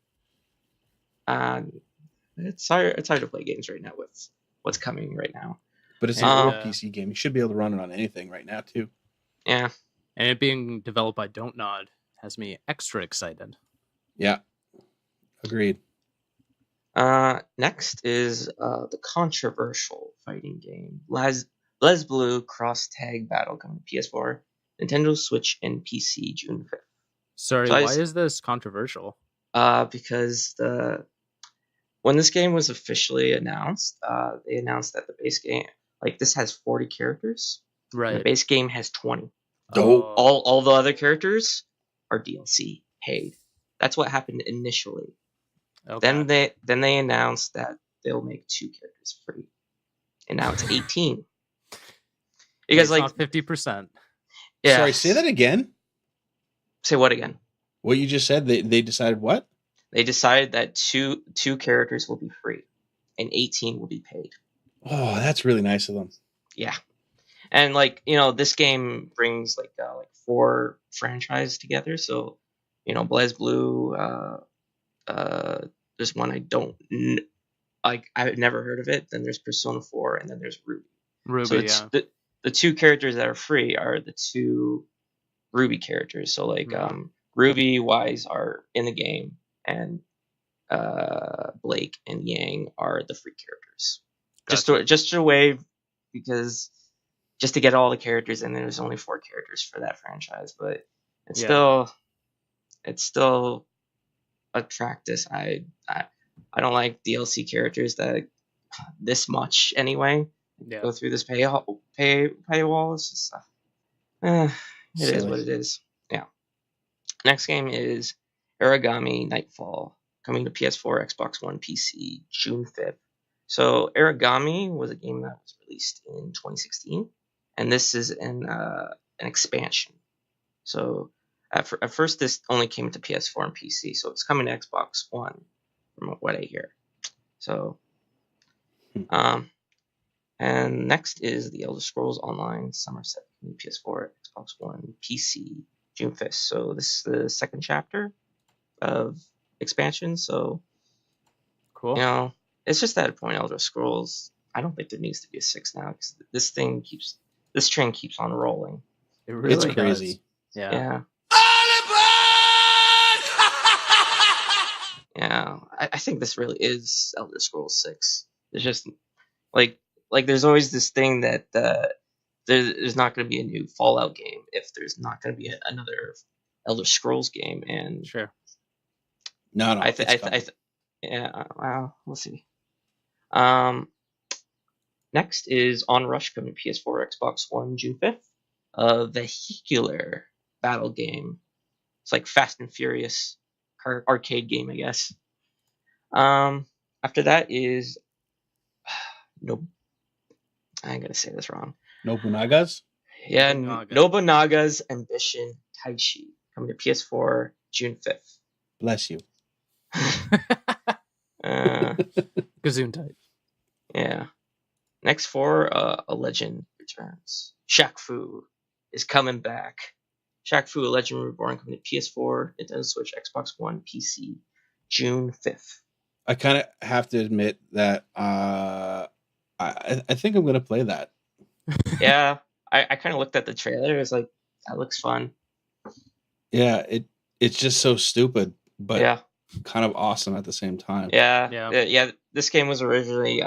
It's hard to play games right now with what's coming right now.
But it's
And,
an old
uh,
PC game. You should be able to run it on anything right now, too.
Yeah.
And it being developed by Don't Nod has me extra excited.
Yeah. Agreed.
Next is the controversial fighting game Les Blue Cross Tag Battle coming to PS4, Nintendo Switch, and PC June 5th.
Sorry,
So
why is this controversial?
Because when this game was officially announced, they announced that the base game, like this has 40 characters, and the
Right.
base game has 20.
Dope.
All the other characters are DLC paid. That's what happened initially.
Okay.
Then they announced that they'll make 2 characters free, and now it's 18. Because
It's not 50%.
yeah,
Sorry, say that again.
Say what again?
What you just said, they decided what?
They decided that two characters will be free, and 18 will be paid.
Oh, that's really nice of them.
Yeah, and this game brings like 4 franchises together. So, Blaze Blue. There's one I've never heard of it. Then there's Persona 4, and then there's Ruby.
Ruby,
So
yeah.
the 2 characters that are free are the 2 Ruby characters. So Ruby, Wise are in the game, and Blake and Yang are the free characters.
Gotcha.
Just a way, because just to get all the characters, and there's only 4 characters for that franchise, but it's still a practice. I don't like DLC characters that this much anyway.
Yeah.
Go through this paywall. It's just it is what it is. Yeah. Next game is Origami Nightfall, coming to PS4, Xbox One, PC, June 5th. So Origami was a game that was released in 2016, and this is an expansion. So at first, this only came to PS4 and PC, so it's coming to Xbox One, from what I hear. So, and next is the Elder Scrolls Online Somerset, PS4, Xbox One, PC, June 5th. So this is the second chapter of expansion. So,
Cool.
it's just at a point, Elder Scrolls, I don't think there needs to be a 6 now, because this train keeps on rolling.
It really
It's
does.
crazy.
Yeah.
Yeah, I think this really is Elder Scrolls 6. There's just like there's always this thing that there's not going to be a new Fallout game if there's not going to be another Elder Scrolls game, and
Sure.
No,
yeah, well, we'll see. Next is Onrush, coming to PS4, Xbox One, June 5th. A vehicular battle game. It's like Fast and Furious arcade game, I guess. After that is I'm gonna say this wrong.
Nobunagas?
Yeah,
Nobunaga.
Nobunaga's Ambition Taishi, coming to PS4, June 5th.
Bless you.
Gesundheit.
Yeah. Next for A Legend returns. Shaq Fu is coming back. Shaq Fu, A Legend Reborn, coming to PS4, Nintendo Switch, Xbox One, PC, June 5th.
I kind of have to admit that I think I'm going to play that.
Yeah, I kind of looked at the trailer. It was like, that looks fun.
Yeah, it's just so stupid, but
Yeah.
kind of awesome at the same time.
Yeah. This game was originally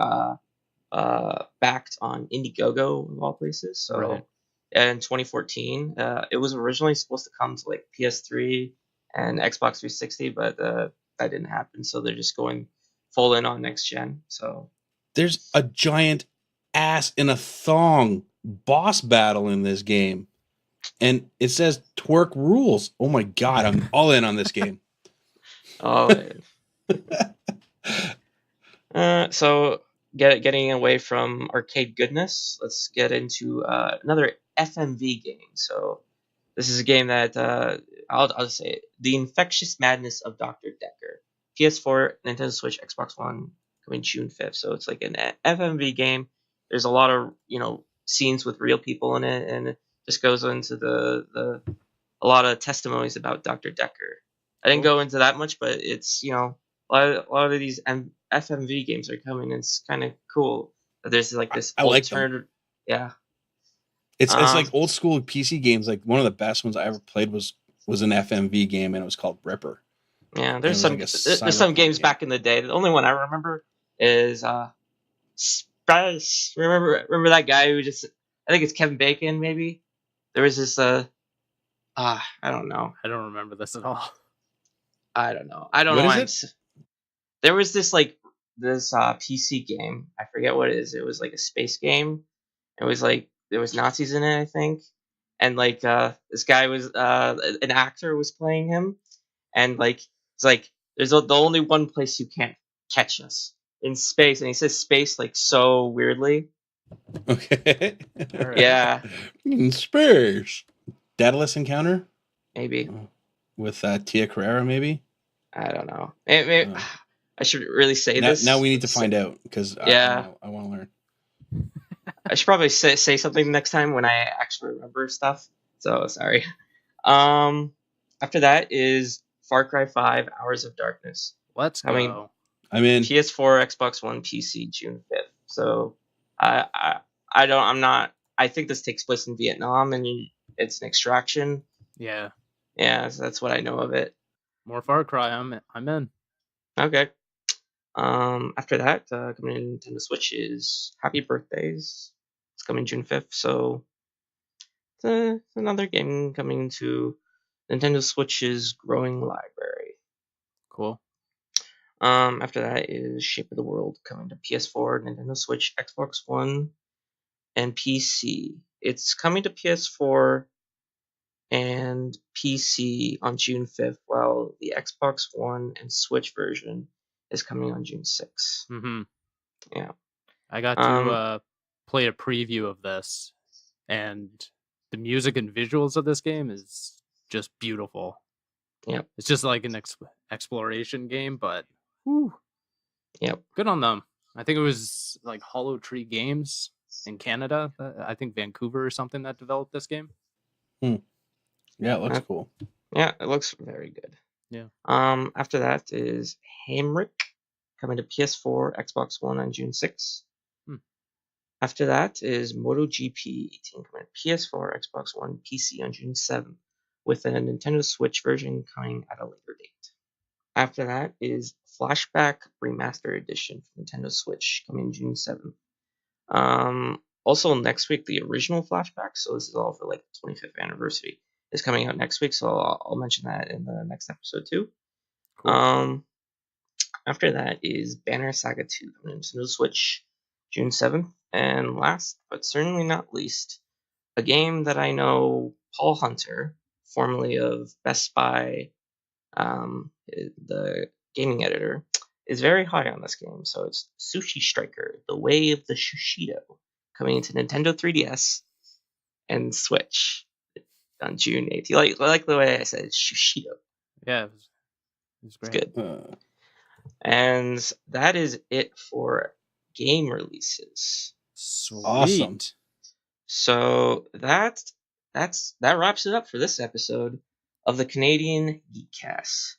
backed on Indiegogo, of all places. So
Right.
in 2014, it was originally supposed to come to like PS3 and Xbox 360, but that didn't happen. So they're just going full in on next gen. So
There's a giant ass in a thong boss battle in this game, and it says twerk rules. Oh my god, I'm all in on this game.
So getting away from arcade goodness, let's get into another FMV game. So this is a game that I'll just say it. The Infectious Madness of Dr. Decker. PS4, Nintendo Switch, Xbox One, coming June 5th. So it's like an FMV game. There's a lot of scenes with real people in it, and it just goes into a lot of testimonies about Dr. Decker. I didn't go into that much, but it's, a lot of these FMV games are coming. And it's kind of cool. There's like this
I like them.
alternative. Yeah.
It's like old school PC games. Like one of the best ones I ever played was an FMV game, and it was called Ripper.
Yeah,
And it was like a
there's some
cyberpunk
games
game.
back in the day. The only one I remember is Space. Remember that guy who just, I think it's Kevin Bacon maybe. There was this I don't know.
I don't remember this at all.
I don't know. I don't
What
know
is
why
it?
there was this PC game. I forget what it is. It was like a space game. It was like there was Nazis in it, I think. And like this guy was an actor was playing him, and like it's like there's the only one place you can't catch us in space, and he says space like so weirdly.
Okay.
All right.
Yeah,
In space. Daedalus Encounter
maybe.
with Tia Carrera, maybe.
I don't know. Maybe, I should really say this.
Now we need to find out because
Yeah.
I want to learn.
I should probably say something next time when I actually remember stuff. So sorry. After that is Far Cry 5: Hours of Darkness.
Let's go.
I mean,
I'm in.
PS4, Xbox One, PC, June 5th. So I think this takes place in Vietnam and it's an extraction.
Yeah.
Yeah, so that's what I know of it.
More Far Cry. I'm in.
Okay. After that, coming to Nintendo Switch is Happy Birthdays. It's coming June 5th, so it's another game coming to Nintendo Switch's growing library.
Cool.
After that is Shape of the World coming to PS4, Nintendo Switch, Xbox One, and PC. It's coming to PS4 and PC on June 5th, while the Xbox One and Switch version is coming on June 6th.
Mm-hmm.
Yeah.
I got to play a preview of this, and the music and visuals of this game is just beautiful.
Yep.
It's just like an exploration game, but whew,
Yep.
good on them. I think it was like Hollow Tree Games in Canada. I think Vancouver or something that developed this game.
Yeah, it looks cool.
Yeah, it looks very good.
Yeah.
After that is Hamrick coming to PS4, Xbox One on June 6th. After that is MotoGP 18 coming to PS4, Xbox One, PC on June 7th, with a Nintendo Switch version coming at a later date. After that is Flashback Remastered Edition for Nintendo Switch coming June 7th. Also next week, the original Flashback, so this is all for like the 25th anniversary, is coming out next week, so I'll mention that in the next episode too. Cool. After that is Banner Saga 2 coming to Nintendo Switch June 7th. And last, but certainly not least, a game that I know Paul Hunter, formerly of Best Buy, the gaming editor, is very high on this game. So it's Sushi Striker, The Way of the Shushido, coming into Nintendo 3DS and Switch on June 8th. You like the way I said Shushido?
Yeah, it was great.
It's good. And that is it for game releases.
Sweet.
Awesome.
So that wraps it up for this episode of the Canadian Geekcast.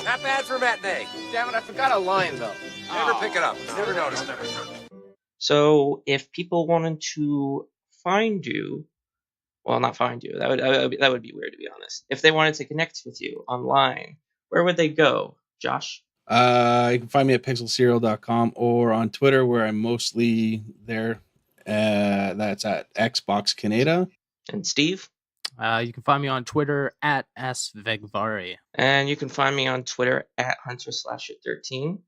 Not bad for matinee. Damn it, I forgot a line, though. Never pick it up. Never noticed it.
So if people wanted to find you, well, not find you, that would be weird, to be honest. If they wanted to connect with you online, where would they go, Josh?
You can find me at pixelserial.com or on Twitter, where I'm mostly there. That's at Xbox Canada.
And Steve?
You can find me on Twitter at svegvari.
And you can find me on Twitter at hunter/13.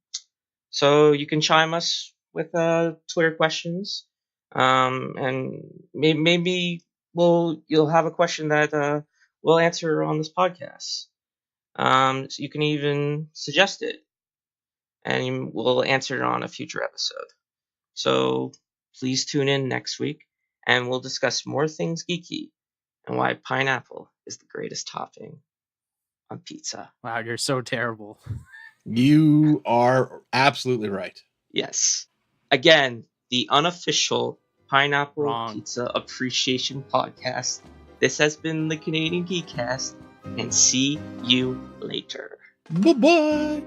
So you can chime us with Twitter questions. And maybe you'll have a question that we'll answer on this podcast. So you can even suggest it, and we'll answer it on a future episode. So please tune in next week, and we'll discuss more things geeky and why pineapple is the greatest topping on pizza.
Wow, you're so terrible.
You are absolutely right.
Yes. Again, the unofficial Pineapple
Wrong.
Pizza Appreciation Podcast. This has been the Canadian Geekcast. and see you later.
Bye-bye.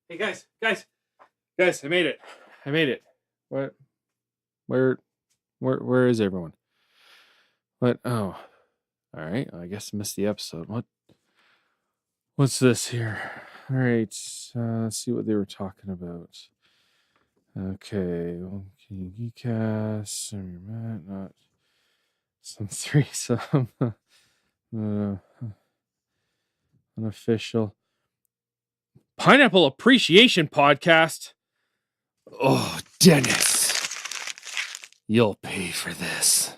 Hey guys, I made it. What? Where is everyone? What? Oh, all right. I guess I missed the episode. What's this here? All right. Let's see what they were talking about. Okay. Canadian Geekcast. Not some threesome. Unofficial Pineapple Appreciation Podcast. Oh, Dennis, you'll pay for this.